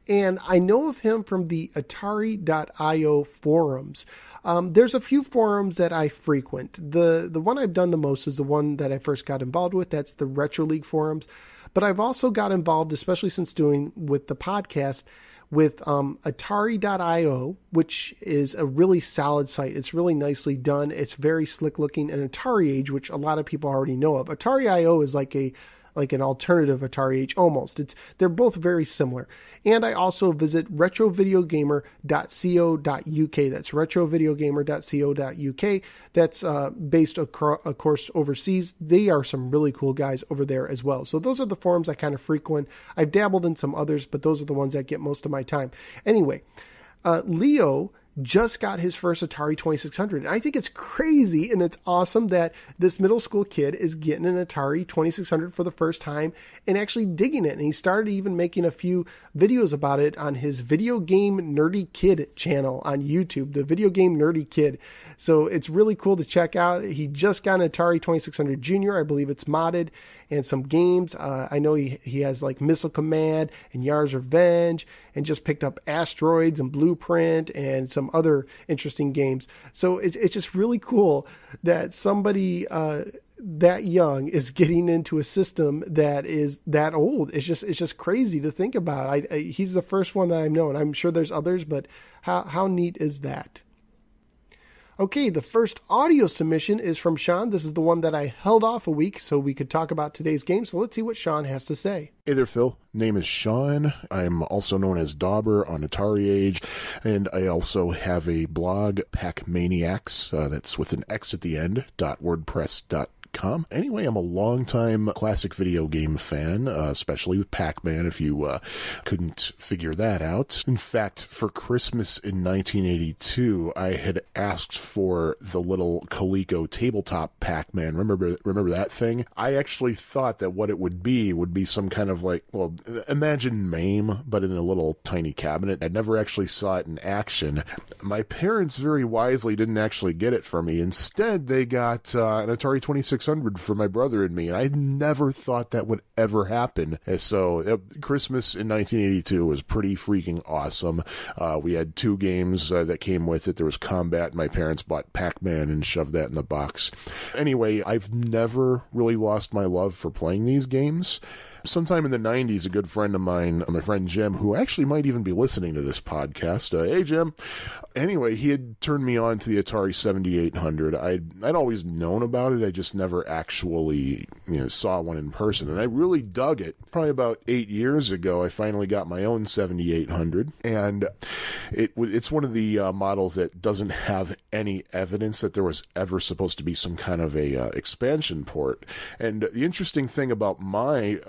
and I know of him from the Atari.io forums. There's a few forums that I frequent. The one I've done the most is the one that I first got involved with. That's the Retro League forums. But I've also got involved, especially since doing with the podcast, with Atari.io, which is a really solid site. It's really nicely done. It's very slick looking. And Atari Age, which a lot of people already know of. Atari.io is like an alternative Atari Age almost. They're both very similar. And I also visit retrovideogamer.co.uk. That's retrovideogamer.co.uk. That's based, of course, overseas. They are some really cool guys over there as well. So those are the forums I kind of frequent. I've dabbled in some others, but those are the ones that get most of my time. Anyway, Leo just got his first Atari 2600. And I think it's crazy and it's awesome that this middle school kid is getting an Atari 2600 for the first time and actually digging it. And he started even making a few videos about it on his Video Game Nerdy Kid channel on YouTube, the Video Game Nerdy Kid. So it's really cool to check out. He just got an Atari 2600 Junior. I believe it's modded, and some games. I know he has like Missile Command and Yar's Revenge, and just picked up Asteroids and Blueprint and some other interesting games. So it's just really cool that somebody that young is getting into a system that is that old. It's just crazy to think about. He's the first one that I've known. I'm sure there's others, but how neat is that? Okay, the first audio submission is from Sean. This is the one that I held off a week so we could talk about today's game. So let's see what Sean has to say. Hey there, Phil. Name is Sean. I'm also known as Dauber on Atari Age, and I also have a blog, Pac-Maniacs, that's with an X at the end, .wordpress.com. Anyway, I'm a longtime classic video game fan, especially with Pac-Man, if you couldn't figure that out. In fact, for Christmas in 1982, I had asked for the little Coleco tabletop Pac-Man. Remember that thing? I actually thought that what it would be some kind of like, well, imagine MAME, but in a little tiny cabinet. I never actually saw it in action. My parents very wisely didn't actually get it for me. Instead, they got an Atari 2600 for my brother and me, and I never thought that would ever happen. And so Christmas in 1982 was pretty freaking awesome. We had two games that came with it. There was Combat, and my parents bought Pac-Man and shoved that in the box. Anyway, I've never really lost my love for playing these games. Sometime in the 90s, a good friend of mine, my friend Jim, who actually might even be listening to this podcast. Hey, Jim. Anyway, he had turned me on to the Atari 7800. I'd always known about it. I just never actually saw one in person. And I really dug it. Probably about 8 years ago, I finally got my own 7800. And it's one of the models that doesn't have any evidence that there was ever supposed to be some kind of a expansion port. And the interesting thing about my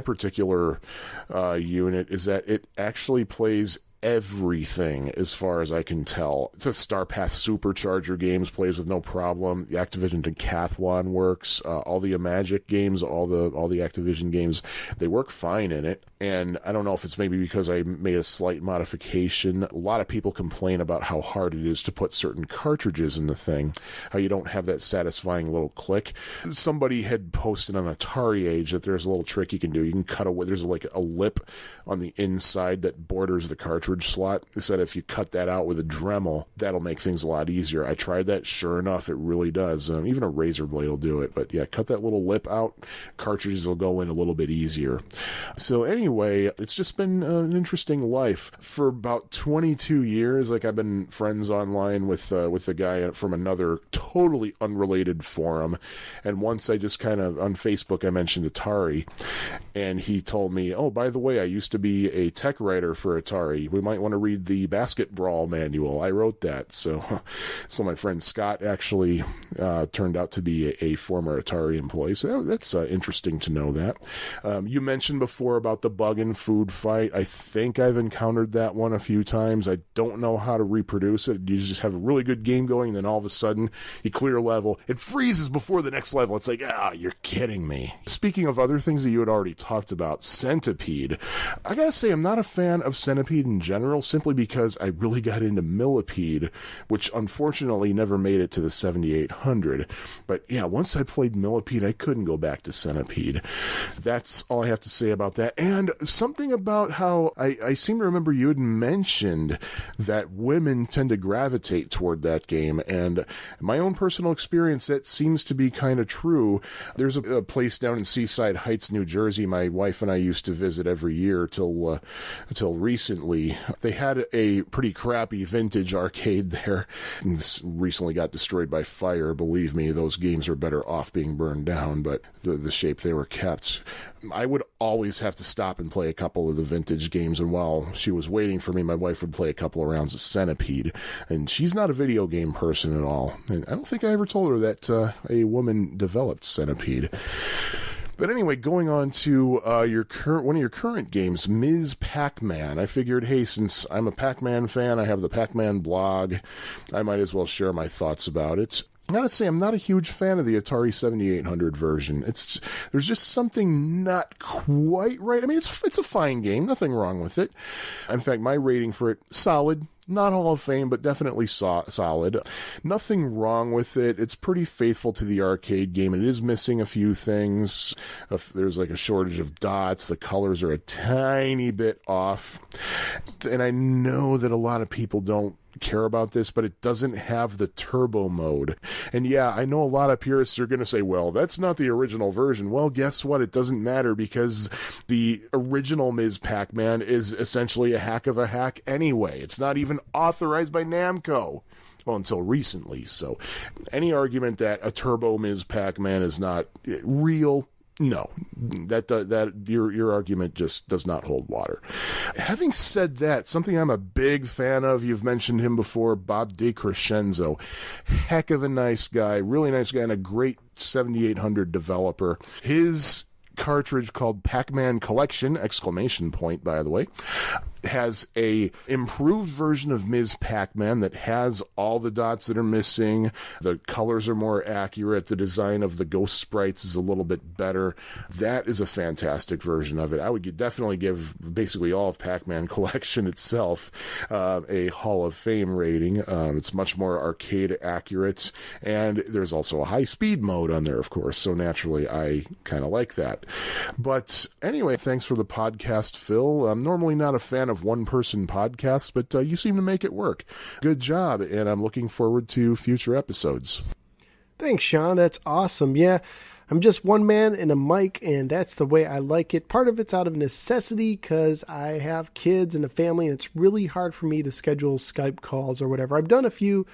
particular unit is that it actually plays everything as far as I can tell. It's a Starpath Supercharger games plays with no problem. The Activision Decathlon works. All the Magic games, all the Activision games, they work fine in it. And I don't know if it's maybe because I made a slight modification. A lot of people complain about how hard it is to put certain cartridges in the thing, how you don't have that satisfying little click. Somebody had posted on Atari Age that there's a little trick you can do. You can cut away, there's like a lip on the inside that borders the cartridge slot. They said if you cut that out with a Dremel, that'll make things a lot easier. I tried that. Sure enough, it really does. Even a razor blade will do it. But yeah, cut that little lip out. Cartridges will go in a little bit easier. So anyway, it's just been an interesting life. For about 22 years, like I've been friends online with the guy from another totally unrelated forum. And once I just kind of, on Facebook, I mentioned Atari. And he told me, oh, by the way, I used to be a tech writer for Atari. We might want to read the Basket Brawl manual. I wrote that. So my friend Scott actually turned out to be a former Atari employee. So that's interesting to know that. You mentioned before about the bug and food fight. I think I've encountered that one a few times. I don't know how to reproduce it. You just have a really good game going, and then all of a sudden you clear a level. It freezes before the next level. It's like, you're kidding me. Speaking of other things that you had already talked about, Centipede. I gotta say, I'm not a fan of Centipede in general, simply because I really got into Millipede, which unfortunately never made it to the 7800. But yeah, once I played Millipede, I couldn't go back to Centipede. That's all I have to say about that. And something about how I seem to remember you had mentioned that women tend to gravitate toward that game. And my own personal experience, that seems to be kind of true. There's a place down in Seaside Heights, New Jersey, my wife and I used to visit every year till recently. They had a pretty crappy vintage arcade there. This recently got destroyed by fire. Believe me, those games are better off being burned down, but the shape they were kept. I would always have to stop and play a couple of the vintage games, and while she was waiting for me, my wife would play a couple of rounds of Centipede, and she's not a video game person at all. And I don't think I ever told her that a woman developed Centipede. But anyway, going on to one of your current games, Ms. Pac-Man. I figured, hey, since I'm a Pac-Man fan, I have the Pac-Man blog, I might as well share my thoughts about it. I gotta say, I'm not a huge fan of the Atari 7800 version. There's just something not quite right. I mean, it's a fine game, nothing wrong with it. In fact, my rating for it, solid. Not Hall of Fame, but definitely solid. Nothing wrong with it. It's pretty faithful to the arcade game. It is missing a few things. There's like a shortage of dots. The colors are a tiny bit off. And I know that a lot of people don't care about this, but it doesn't have the turbo mode. And yeah, I know a lot of purists are going to say, well, that's not the original version. Well, guess what? It doesn't matter, because the original Ms. Pac-Man is essentially a hack of a hack anyway. It's not even authorized by Namco. Well, until recently. So any argument that a turbo Ms. Pac-Man is not real, no, that your argument just does not hold water. Having said that, something I'm a big fan of, you've mentioned him before, Bob DeCrescenzo. Heck of a nice guy, really nice guy, and a great 7800 developer. His cartridge called Pac-Man Collection, ! By the way, has a improved version of Ms. Pac-Man that has all the dots that are missing. The colors are more accurate. The design of the ghost sprites is a little bit better. That is a fantastic version of it. I would definitely give basically all of Pac-Man Collection itself a Hall of Fame rating. It's much more arcade accurate, and there's also a high-speed mode on there, of course, so naturally I kind of like that. But anyway, thanks for the podcast, Phil. I'm normally not a fan of one-person podcasts, but you seem to make it work. Good job, and I'm looking forward to future episodes. Thanks, Sean. That's awesome. Yeah, I'm just one man and a mic, and that's the way I like it. Part of it's out of necessity because I have kids and a family, and it's really hard for me to schedule Skype calls or whatever. I've done a few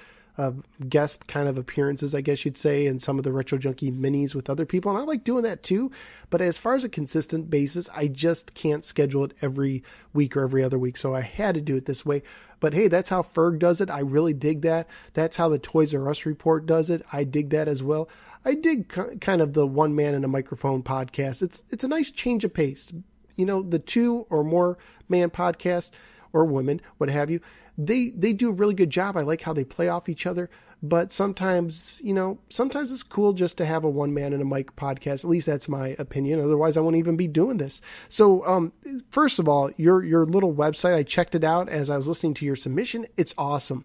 guest kind of appearances, I guess you'd say, in some of the Retro Junkie minis with other people, and I like doing that too. But as far as a consistent basis, I just can't schedule it every week or every other week, so I had to do it this way. But hey, that's how Ferg does it. I really dig that. That's how the Toys R Us report does it. I dig that as well. I dig kind of the one man and a microphone podcast. It's a nice change of pace. You know, the two or more man podcast, or women, what have you, they do a really good job. I like how they play off each other, but sometimes it's cool just to have a one man and a mic podcast. At least that's my opinion. Otherwise I wouldn't even be doing this. So, first of all, your little website, I checked it out as I was listening to your submission. It's awesome.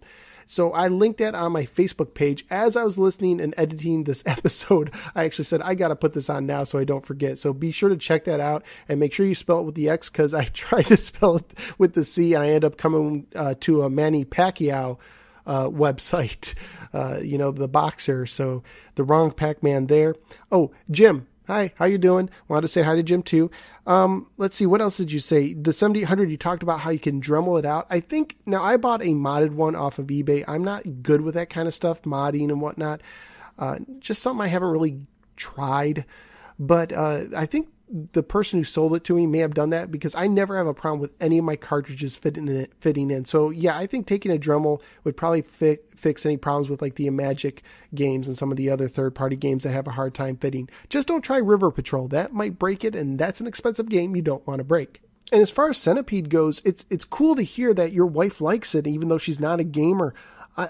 So I linked that on my Facebook page as I was listening and editing this episode. I actually said, I got to put this on now so I don't forget. So be sure to check that out and make sure you spell it with the X, because I tried to spell it with the C and I end up coming to a Manny Pacquiao website, the boxer. So the wrong Pac-Man there. Oh, Jim. Hi, how you doing? Wanted to say hi to Jim too. Let's see, what else did you say? The 7800, you talked about how you can Dremel it out. I think, now I bought a modded one off of eBay. I'm not good with that kind of stuff, modding and whatnot. Just something I haven't really tried. But I think the person who sold it to me may have done that, because I never have a problem with any of my cartridges fitting in. So yeah, I think taking a Dremel would probably fix any problems with like the Magic games and some of the other third-party games that have a hard time fitting. Just don't try River Patrol. That might break it, and that's an expensive game you don't want to break. And as far as Centipede goes, it's cool to hear that your wife likes it, even though she's not a gamer.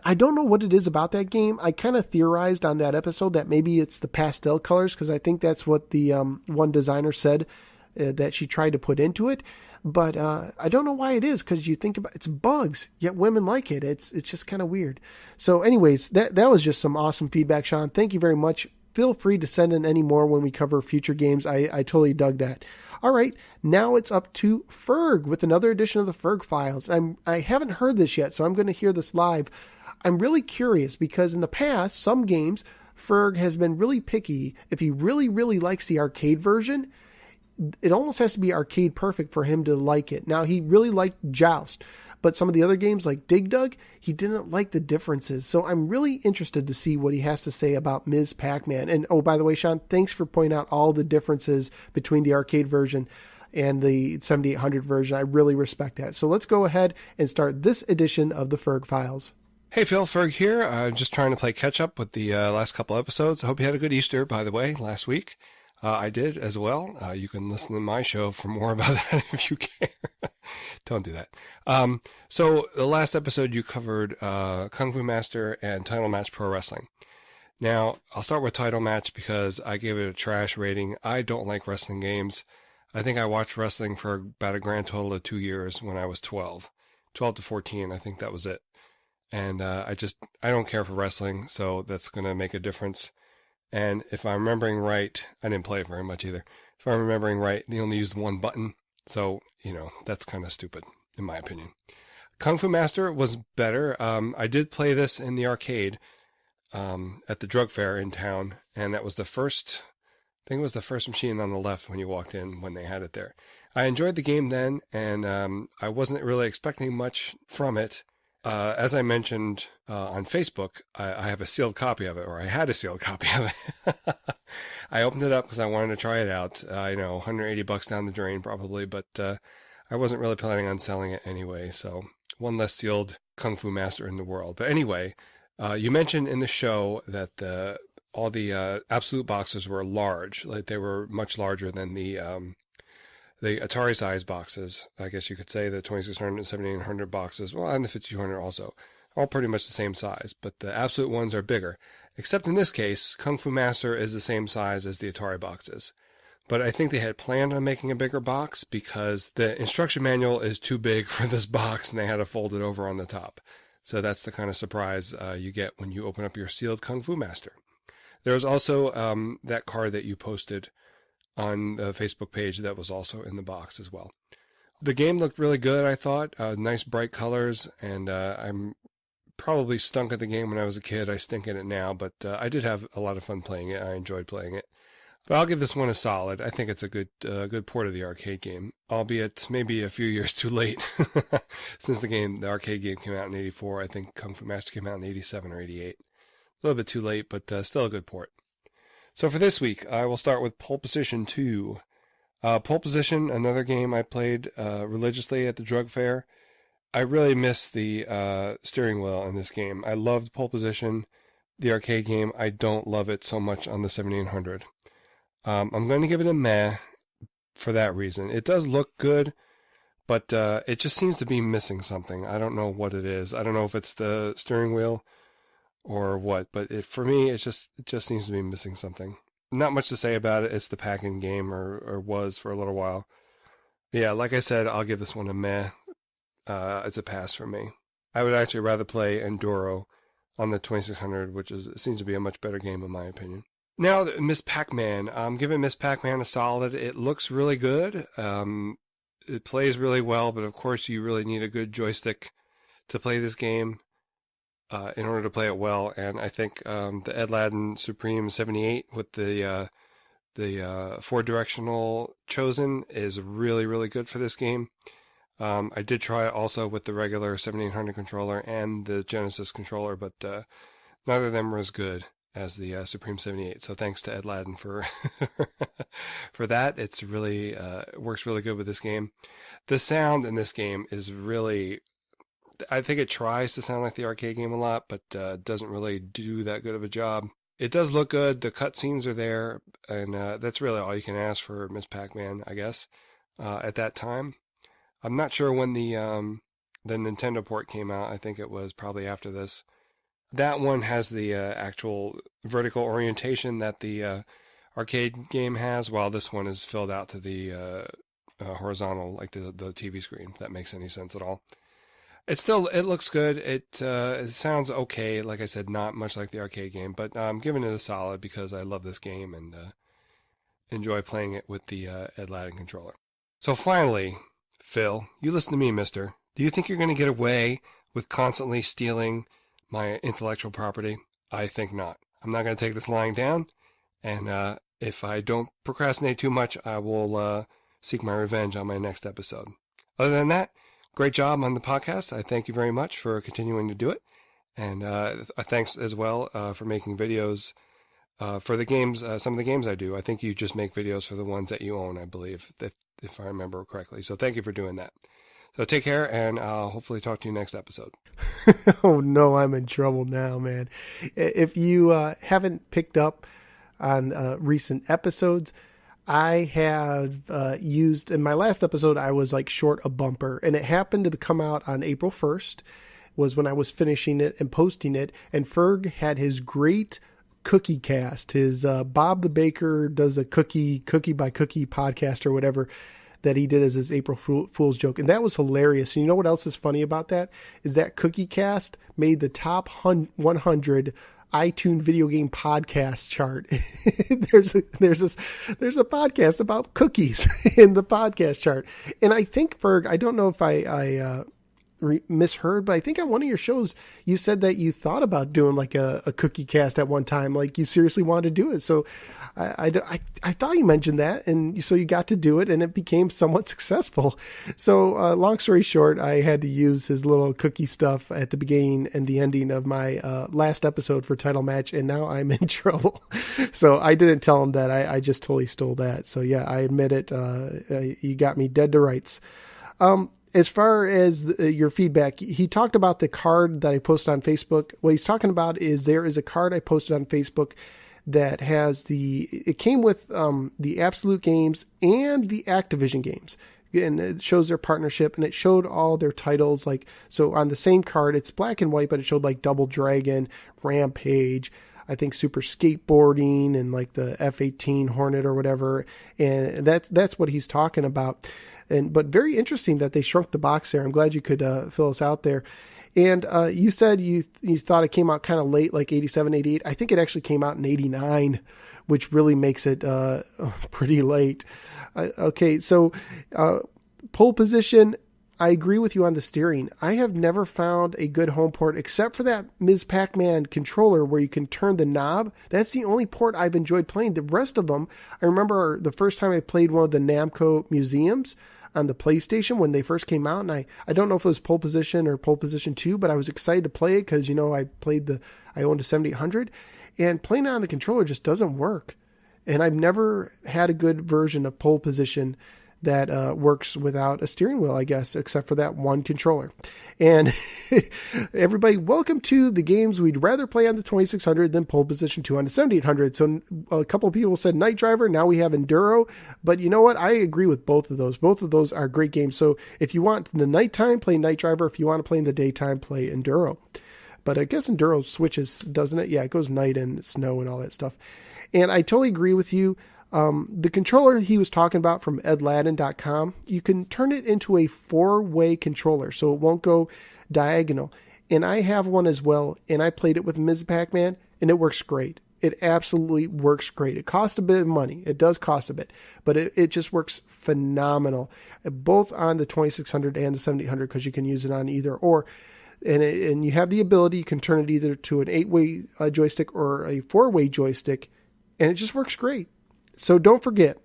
I don't know what it is about that game. I kind of theorized on that episode that maybe it's the pastel colors, because I think that's what the one designer said that she tried to put into it. But I don't know why it is, because you think about it's bugs, yet women like it. It's just kind of weird. So anyways, that was just some awesome feedback, Sean. Thank you very much. Feel free to send in any more when we cover future games. I totally dug that. All right, now it's up to Ferg with another edition of the Ferg Files. I haven't heard this yet, so I'm going to hear this live. I'm really curious because in the past, some games, Ferg has been really picky. If he really, really likes the arcade version, it almost has to be arcade perfect for him to like it. Now, he really liked Joust, but some of the other games like Dig Dug, he didn't like the differences. So I'm really interested to see what he has to say about Ms. Pac-Man. And oh, by the way, Sean, thanks for pointing out all the differences between the arcade version and the 7800 version. I really respect that. So let's go ahead and start this edition of the Ferg Files. Hey Phil, Ferg here. Just trying to play catch up with the last couple episodes. I hope you had a good Easter, by the way, last week. I did as well. You can listen to my show for more about that if you care. Don't do that. So the last episode you covered Kung Fu Master and Title Match Pro Wrestling. Now, I'll start with Title Match because I gave it a trash rating. I don't like wrestling games. I think I watched wrestling for about a grand total of 2 years when I was 12 to 14. I think that was it. And I don't care for wrestling, so that's going to make a difference. And if I'm remembering right, I didn't play it very much either. If I'm remembering right, they only used one button. So, that's kind of stupid, in my opinion. Kung Fu Master was better. I did play this in the arcade at the drug fair in town. And that was the first, I think it was the first machine on the left when you walked in when they had it there. I enjoyed the game then, and I wasn't really expecting much from it. As I mentioned on Facebook, I have a sealed copy of it, or I had a sealed copy of it. I opened it up because I wanted to try it out. I know, $180 down the drain probably, but I wasn't really planning on selling it anyway. So one less sealed Kung Fu Master in the world. But anyway, you mentioned in the show that all the absolute boxes were large, like they were much larger than the Atari size boxes. I guess you could say the 2600 and 7800 boxes, well, and the 5200 also, all pretty much the same size, but the absolute ones are bigger. Except in this case, Kung Fu Master is the same size as the Atari boxes. But I think they had planned on making a bigger box because the instruction manual is too big for this box and they had to fold it over on the top. So that's the kind of surprise you get when you open up your sealed Kung Fu Master. There's also that card that you posted on the Facebook page that was also in the box as well. The game looked really good, I thought. Nice bright colors, and I'm probably stunk at the game when I was a kid. I stink at it now, but I did have a lot of fun playing it. I enjoyed playing it. But I'll give this one a solid. I think it's a good port of the arcade game, albeit maybe a few years too late. Since the arcade game came out in 84, I think Kung Fu Master came out in 87 or 88. A little bit too late, but still a good port. So for this week, I will start with Pole Position II. Pole Position, another game I played religiously at the drug fair. I really miss the steering wheel in this game. I loved Pole Position, the arcade game. I don't love it so much on the 7800. I'm going to give it a meh for that reason. It does look good, but it just seems to be missing something. I don't know what it is. I don't know if it's the steering wheel or what, but for me, it just seems to be missing something. Not much to say about it. It's the Pac-In game, or was for a little while. Yeah, like I said, I'll give this one a meh. It's a pass for me. I would actually rather play Enduro on the 2600, which seems to be a much better game in my opinion. Now, Miss Pac-Man. I'm giving Miss Pac-Man a solid. It looks really good. It plays really well, but of course you really need a good joystick to play this game in order to play it well. And I think the Ed Ladden Supreme 78 with the four-directional chosen is really, really good for this game. I did try it also with the regular 7800 controller and the Genesis controller, but neither of them were as good as the Supreme 78. So thanks to Ed Ladden for for that. It's really works really good with this game. The sound in this game is really, I think it tries to sound like the arcade game a lot, but doesn't really do that good of a job. It does look good. The cutscenes are there, and that's really all you can ask for Miss Pac-Man, I guess, at that time. I'm not sure when the Nintendo port came out. I think it was probably after this. That one has the actual vertical orientation that the arcade game has, while this one is filled out to the horizontal, like the TV screen, if that makes any sense at all. It looks good. It sounds okay. Like I said, not much like the arcade game, but I'm giving it a solid because I love this game and enjoy playing it with the Ed Ladden controller. So finally, Phil, you listen to me, mister. Do you think you're going to get away with constantly stealing my intellectual property? I think not. I'm not going to take this lying down, and if I don't procrastinate too much, I will seek my revenge on my next episode. Other than that, great job on the podcast. I thank you very much for continuing to do it. And thanks as well for making videos for the games, some of the games I do. I think you just make videos for the ones that you own, I believe, if I remember correctly. So thank you for doing that. So take care, and I'll hopefully talk to you next episode. Oh, no, I'm in trouble now, man. If you haven't picked up on recent episodes, I have used, in my last episode, I was like short a bumper, and it happened to come out on April 1st, was when I was finishing it and posting it, and Ferg had his great cookie cast, his Bob the Baker does a cookie by cookie podcast or whatever that he did as his April Fool's joke. And that was hilarious. And you know what else is funny about that? Is that cookie cast made the top 100 iTunes video game podcast chart. there's a podcast about cookies in the podcast chart. And I think, Ferg, I don't know if I misheard, but I think on one of your shows you said that you thought about doing like a cookie cast at one time, like you seriously wanted to do it. So I thought you mentioned that, and so you got to do it, and it became somewhat successful. So long story short, I had to use his little cookie stuff at the beginning and the ending of my last episode for Title Match, and now I'm in trouble. So I didn't tell him that. I just totally stole that. So yeah, I admit it. You got me dead to rights. As far as your feedback, he talked about the card that I posted on Facebook. What he's talking about is there is a card I posted on Facebook that has it came with the Absolute games and the Activision games. And it shows their partnership, and it showed all their titles. Like, so on the same card, it's black and white, but it showed like Double Dragon, Rampage, I think Super Skateboarding, and like the F-18 Hornet or whatever. And that's what he's talking about. But very interesting that they shrunk the box there. I'm glad you could fill us out there. And you said you thought it came out kind of late, like 87, 88. I think it actually came out in 89, which really makes it pretty late. Okay, so pole position, I agree with you on the steering. I have never found a good home port except for that Ms. Pac-Man controller where you can turn the knob. That's the only port I've enjoyed playing. The rest of them, I remember the first time I played one of the Namco museums on the PlayStation when they first came out, and I don't know if it was Pole Position or Pole Position 2, but I was excited to play it because, you know, I owned a 7800, and playing it on the controller just doesn't work. And I've never had a good version of Pole Position that works without a steering wheel, I guess, except for that one controller. And everybody, welcome to the games we'd rather play on the 2600 than Pole Position 2 on the 7800. So a couple of people said Night Driver. Now we have Enduro. But you know what? I agree with both of those. Both of those are great games. So if you want the nighttime, play Night Driver. If you want to play in the daytime, play Enduro. But I guess Enduro switches, doesn't it? Yeah, it goes night and snow and all that stuff. And I totally agree with you. The controller he was talking about from edladden.com, you can turn it into a 4-way controller, so it won't go diagonal. And I have one as well, and I played it with Ms. Pac-Man, and it works great. It absolutely works great. It costs a bit of money. It does cost a bit, but it just works phenomenal, both on the 2600 and the 7800, because you can use it on either or. And you have the ability, you can turn it either to an 8-way joystick or a 4-way joystick, and it just works great. So don't forget,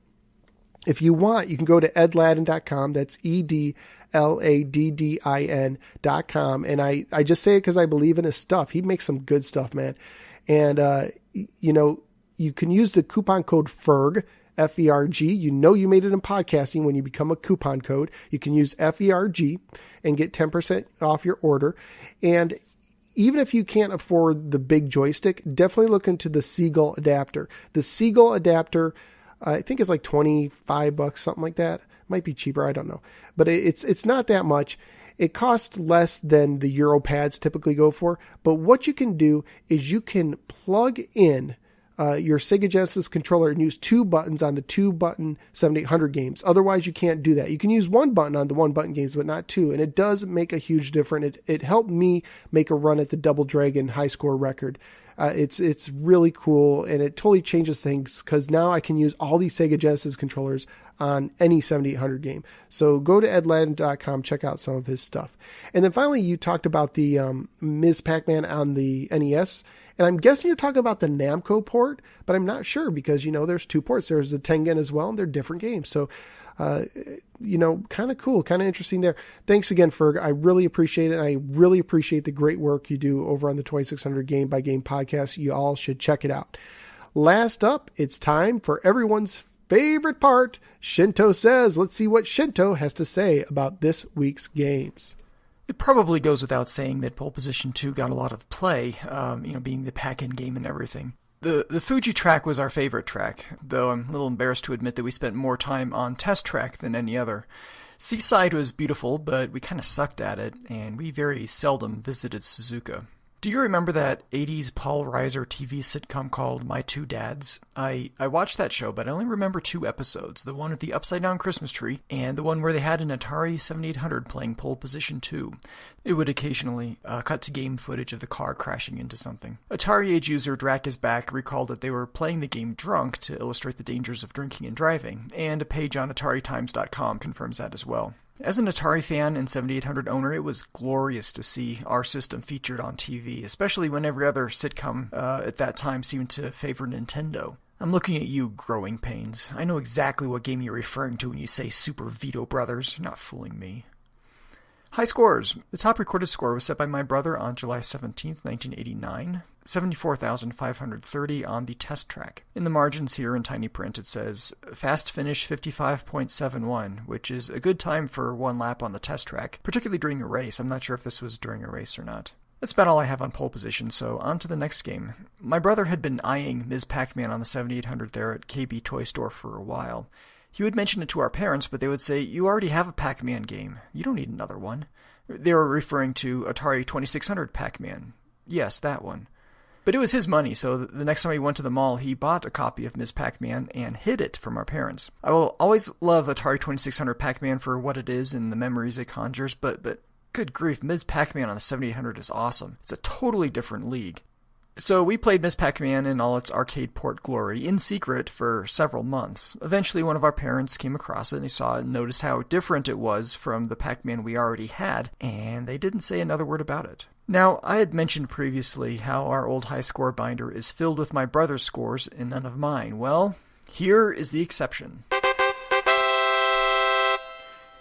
if you want, you can go to edladden.com. That's EDLADDIN.com. And I just say it because I believe in his stuff. He makes some good stuff, man. And, you know, you can use the coupon code FERG, F-E-R-G. You know you made it in podcasting when you become a coupon code. You can use F-E-R-G and get 10% off your order. And even if you can't afford the big joystick, definitely look into the Seagull adapter. The Seagull adapter, I think it's like $25, something like that. Might be cheaper, I don't know. But it's not that much. It costs less than the Euro pads typically go for. But what you can do is you can plug in your Sega Genesis controller and use 2 buttons on the 2-button 7800 games. Otherwise, you can't do that. You can use 1 button on the 1-button games, but not 2. And it does make a huge difference. It helped me make a run at the Double Dragon high score record It's really cool, and it totally changes things because now I can use all these Sega Genesis controllers on any 7800 game. So go to edladden.com, check out some of his stuff. And then finally, you talked about the Ms. Pac-Man on the NES. And I'm guessing you're talking about the Namco port, but I'm not sure because, there's two ports. There's the Tengen as well, and they're different games. So, kind of cool, kind of interesting there. Thanks again, Ferg. I really appreciate it. I really appreciate the great work you do over on the 2600 Game by Game podcast. You all should check it out. Last up, it's time for everyone's favorite part, Shinto Says. Let's see what Shinto has to say about this week's games. It probably goes without saying that Pole Position II got a lot of play, being the Pac-In game and everything. The Fuji track was our favorite track, though I'm a little embarrassed to admit that we spent more time on Test Track than any other. Seaside was beautiful, but we kind of sucked at it, and we very seldom visited Suzuka. Do you remember that 80s Paul Reiser TV sitcom called My Two Dads? I watched that show, but I only remember 2 episodes, the one with the upside-down Christmas tree, and the one where they had an Atari 7800 playing Pole Position II. It would occasionally cut to game footage of the car crashing into something. Atari Age user Drakisback recalled that they were playing the game drunk to illustrate the dangers of drinking and driving, and a page on AtariTimes.com confirms that as well. As an Atari fan and 7800 owner, it was glorious to see our system featured on TV, especially when every other sitcom at that time seemed to favor Nintendo. I'm looking at you, Growing Pains. I know exactly what game you're referring to when you say Super Vito Brothers. You're not fooling me. High scores. The top recorded score was set by my brother on July 17th, 1989. 74,530 on the test track. In the margins here in tiny print it says, fast finish 55.71, which is a good time for one lap on the test track, particularly during a race. I'm not sure if this was during a race or not. That's about all I have on pole position, so on to the next game. My brother had been eyeing Ms. Pac-Man on the 7800 there at KB Toy Store for a while. He would mention it to our parents, but they would say, you already have a Pac-Man game. You don't need another one. They were referring to Atari 2600 Pac-Man. Yes, that one. But it was his money, so the next time he went to the mall, he bought a copy of Ms. Pac-Man and hid it from our parents. I will always love Atari 2600 Pac-Man for what it is and the memories it conjures, but good grief, Ms. Pac-Man on the 7800 is awesome. It's a totally different league. So we played Ms. Pac-Man in all its arcade port glory in secret for several months. Eventually one of our parents came across it and they saw it and noticed how different it was from the Pac-Man we already had, and they didn't say another word about it. Now, I had mentioned previously how our old high score binder is filled with my brother's scores and none of mine. Well, here is the exception.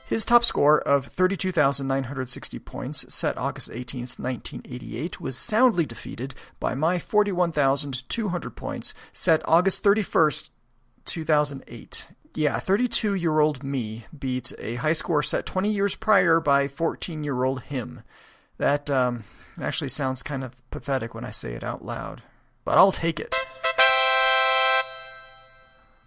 His top score of 32,960 points, set August 18th, 1988, was soundly defeated by my 41,200 points, set August 31st, 2008. Yeah, 32-year-old me beat a high score set 20 years prior by 14-year-old him. That actually sounds kind of pathetic when I say it out loud, but I'll take it.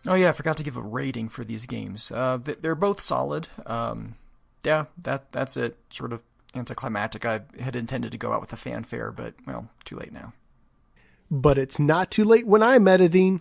Oh yeah, I forgot to give a rating for these games. They're both solid. Yeah, that's it. Sort of anticlimactic. I had intended to go out with a fanfare, but, well, too late now. But it's not too late when I'm editing.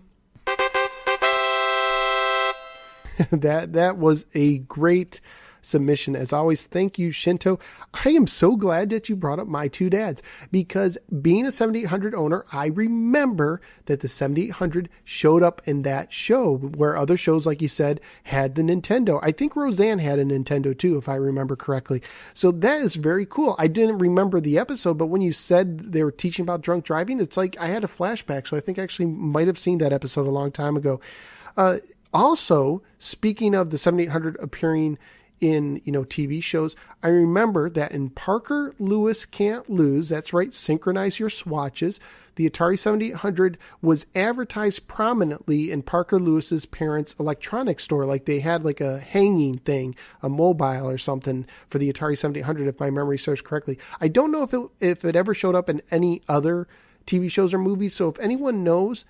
That was a great submission. As always, thank you, Shinto. I am so glad that you brought up My Two Dads, because being a 7800 owner, I remember that the 7800 showed up in that show where other shows, like you said, had the Nintendo. I think Roseanne had a Nintendo too, if I remember correctly. So that is very cool. I didn't remember the episode, but when you said they were teaching about drunk driving, it's like I had a flashback. So I think I actually might have seen that episode a long time ago. Also, speaking of the 7800 appearing in, TV shows, I remember that in Parker Lewis Can't Lose, that's right, Synchronize Your Swatches, the Atari 7800 was advertised prominently in Parker Lewis's parents' electronics store. Like they had like a hanging thing, a mobile or something for the Atari 7800, if my memory serves correctly. I don't know if it ever showed up in any other TV shows or movies, so if anyone knows,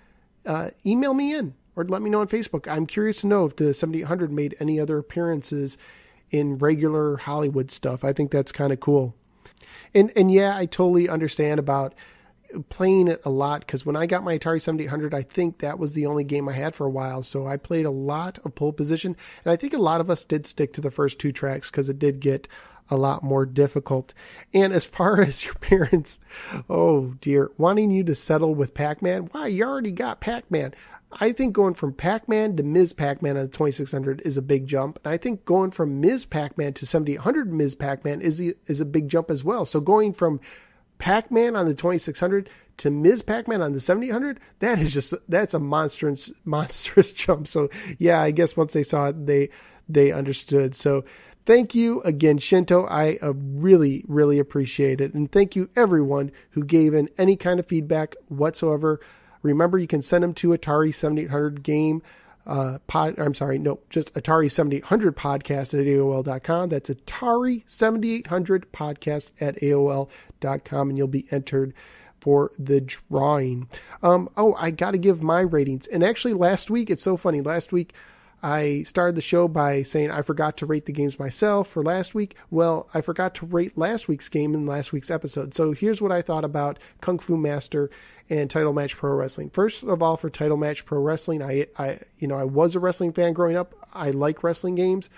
email me in or let me know on Facebook. I'm curious to know if the 7800 made any other appearances in regular Hollywood stuff. I think that's kind of cool. And yeah, I totally understand about playing it a lot, because when I got my Atari 7800, I think that was the only game I had for a while. So I played a lot of pole position, and I think a lot of us did stick to the first 2 tracks because it did get a lot more difficult. And as far as your parents, oh dear, wanting you to settle with Pac-Man, why, you already got Pac-Man. I think going from Pac-Man to Ms. Pac-Man on the 2600 is a big jump. And I think going from Ms. Pac-Man to 7800 Ms. Pac-Man is a big jump as well. So going from Pac-Man on the 2600 to Ms. Pac-Man on the 7800, that's a monstrous jump. So yeah, I guess once they saw it, they understood. So thank you again, Shinto. I really, really appreciate it. And thank you everyone who gave in any kind of feedback whatsoever. Remember, you can send them to Atari 7800 game just Atari 7800 podcast at AOL.com. That's Atari 7800 podcast at AOL.com, and you'll be entered for the drawing. I got to give my ratings. And actually last week, it's so funny. Last week, I started the show by saying I forgot to rate the games myself for last week. Well, I forgot to rate last week's game in last week's episode. So here's what I thought about Kung Fu Master and Title Match Pro Wrestling. First of all, for Title Match Pro Wrestling, I was a wrestling fan growing up. I like wrestling games.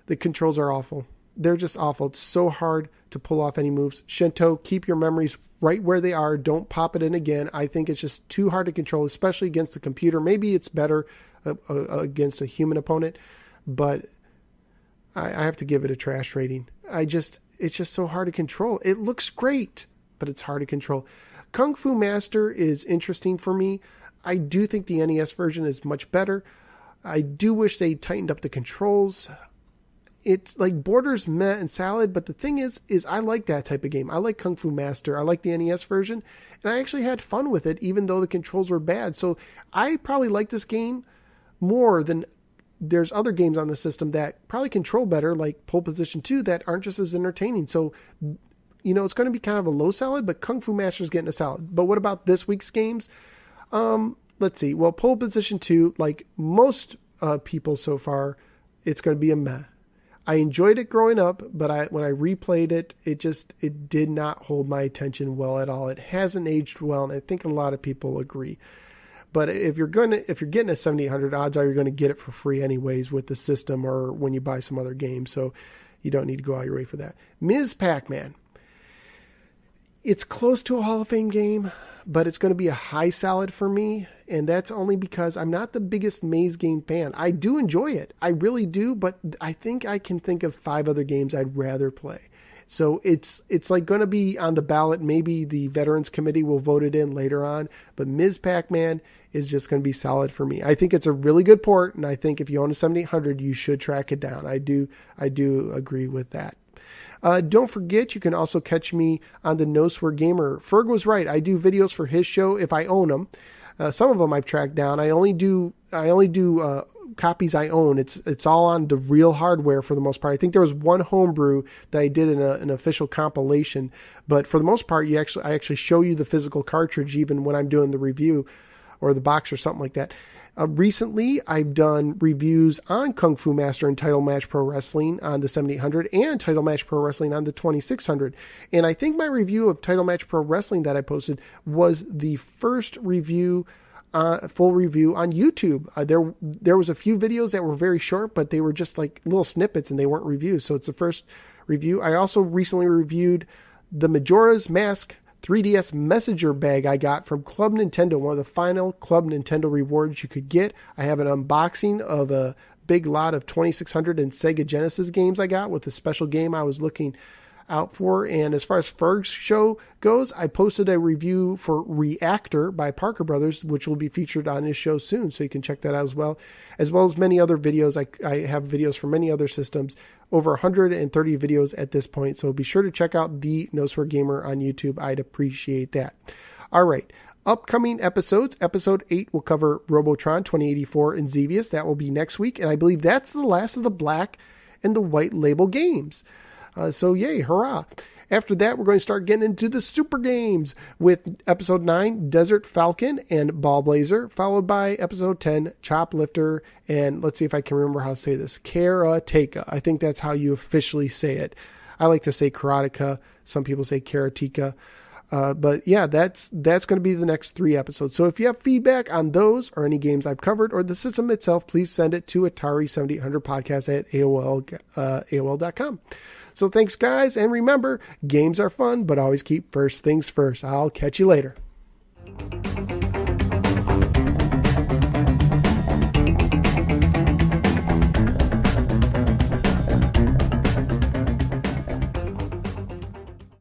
The controls are awful. They're just awful. It's so hard to pull off any moves. Shinto, keep your memories right where they are. Don't pop it in again. I think it's just too hard to control, especially against the computer. Maybe it's better against a human opponent, but I have to give it a trash rating. It's just so hard to control. It looks great, but it's hard to control. Kung Fu Master is interesting for me. I do think the NES version is much better. I do wish they tightened up the controls. It's like borders meh and salad, but the thing is I like that type of game. I like Kung Fu Master. I like the NES version, and I actually had fun with it, even though the controls were bad. So I probably like this game more than there's other games on the system that probably control better, like Pole Position 2, that aren't just as entertaining. So, it's going to be kind of a low salad, but Kung Fu Master's getting a salad. But what about this week's games? Let's see. Well, Pole Position 2, like most people so far, it's going to be a meh. I enjoyed it growing up, but when I replayed it, it did not hold my attention well at all. It hasn't aged well, and I think a lot of people agree. But if you're getting a 7800, odds are you're going to get it for free anyways with the system or when you buy some other game. So you don't need to go out your way for that. Ms. Pac-Man. It's close to a Hall of Fame game, but it's going to be a high salad for me. And that's only because I'm not the biggest maze game fan. I do enjoy it. I really do. But I think I can think of 5 other games I'd rather play. So it's like going to be on the ballot. Maybe the Veterans Committee will vote it in later on. But Ms. Pac-Man is just going to be solid for me. I think it's a really good port, and I think if you own a 7800, you should track it down. I do agree with that. Don't forget, you can also catch me on the No Swear Gamer. Ferg was right. I do videos for his show if I own them. Some of them I've tracked down. I only do copies I own. It's all on the real hardware for the most part. I think there was one homebrew that I did in an official compilation, but for the most part, I actually show you the physical cartridge even when I'm doing the review or the box or something like that. Recently, I've done reviews on Kung Fu Master and Title Match Pro Wrestling on the 7800 and Title Match Pro Wrestling on the 2600. And I think my review of Title Match Pro Wrestling that I posted was the first review, full review on YouTube. There was a few videos that were very short, but they were just like little snippets and they weren't reviews. So it's the first review. I also recently reviewed the Majora's Mask 3DS Messenger bag I got from Club Nintendo, one of the final Club Nintendo rewards you could get. I have an unboxing of a big lot of 2600 and Sega Genesis games I got with a special game I was looking out for. And as far as Ferg's show goes, I posted a review for Reactor by Parker Brothers, which will be featured on his show soon. So you can check that out as well as many other videos. I have videos for many other systems, over 130 videos at this point. So be sure to check out the No Swear Gamer on YouTube. I'd appreciate that. All right. Upcoming episodes. Episode 8 will cover Robotron 2084 and Xevious. That will be next week. And I believe that's the last of the black and the white label games. So yay, hurrah. After that, we're going to start getting into the super games with episode 9, Desert Falcon and Ball Blazer, followed by episode 10, Choplifter, and let's see if I can remember how to say this, Karateka. I think that's how you officially say it. I like to say karateka. Some people say karateka. But yeah, that's going to be the next 3 episodes. So if you have feedback on those or any games I've covered or the system itself, please send it to Atari7800podcast at AOL.com. So thanks, guys. And remember, games are fun, but always keep first things first. I'll catch you later.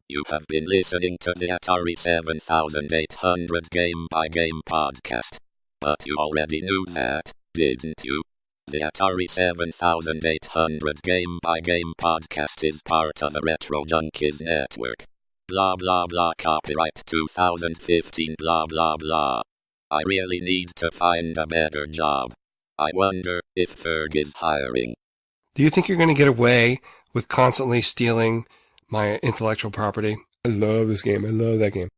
You have been listening to the Atari 7800 Game by Game podcast. But you already knew that, didn't you? The Atari 7800 Game by Game podcast is part of the Retro Junkies network. Blah blah blah, copyright 2015 blah blah blah. I really need to find a better job. I wonder if Ferg is hiring. Do you think you're going to get away with constantly stealing my intellectual property? I love this game. I love that game.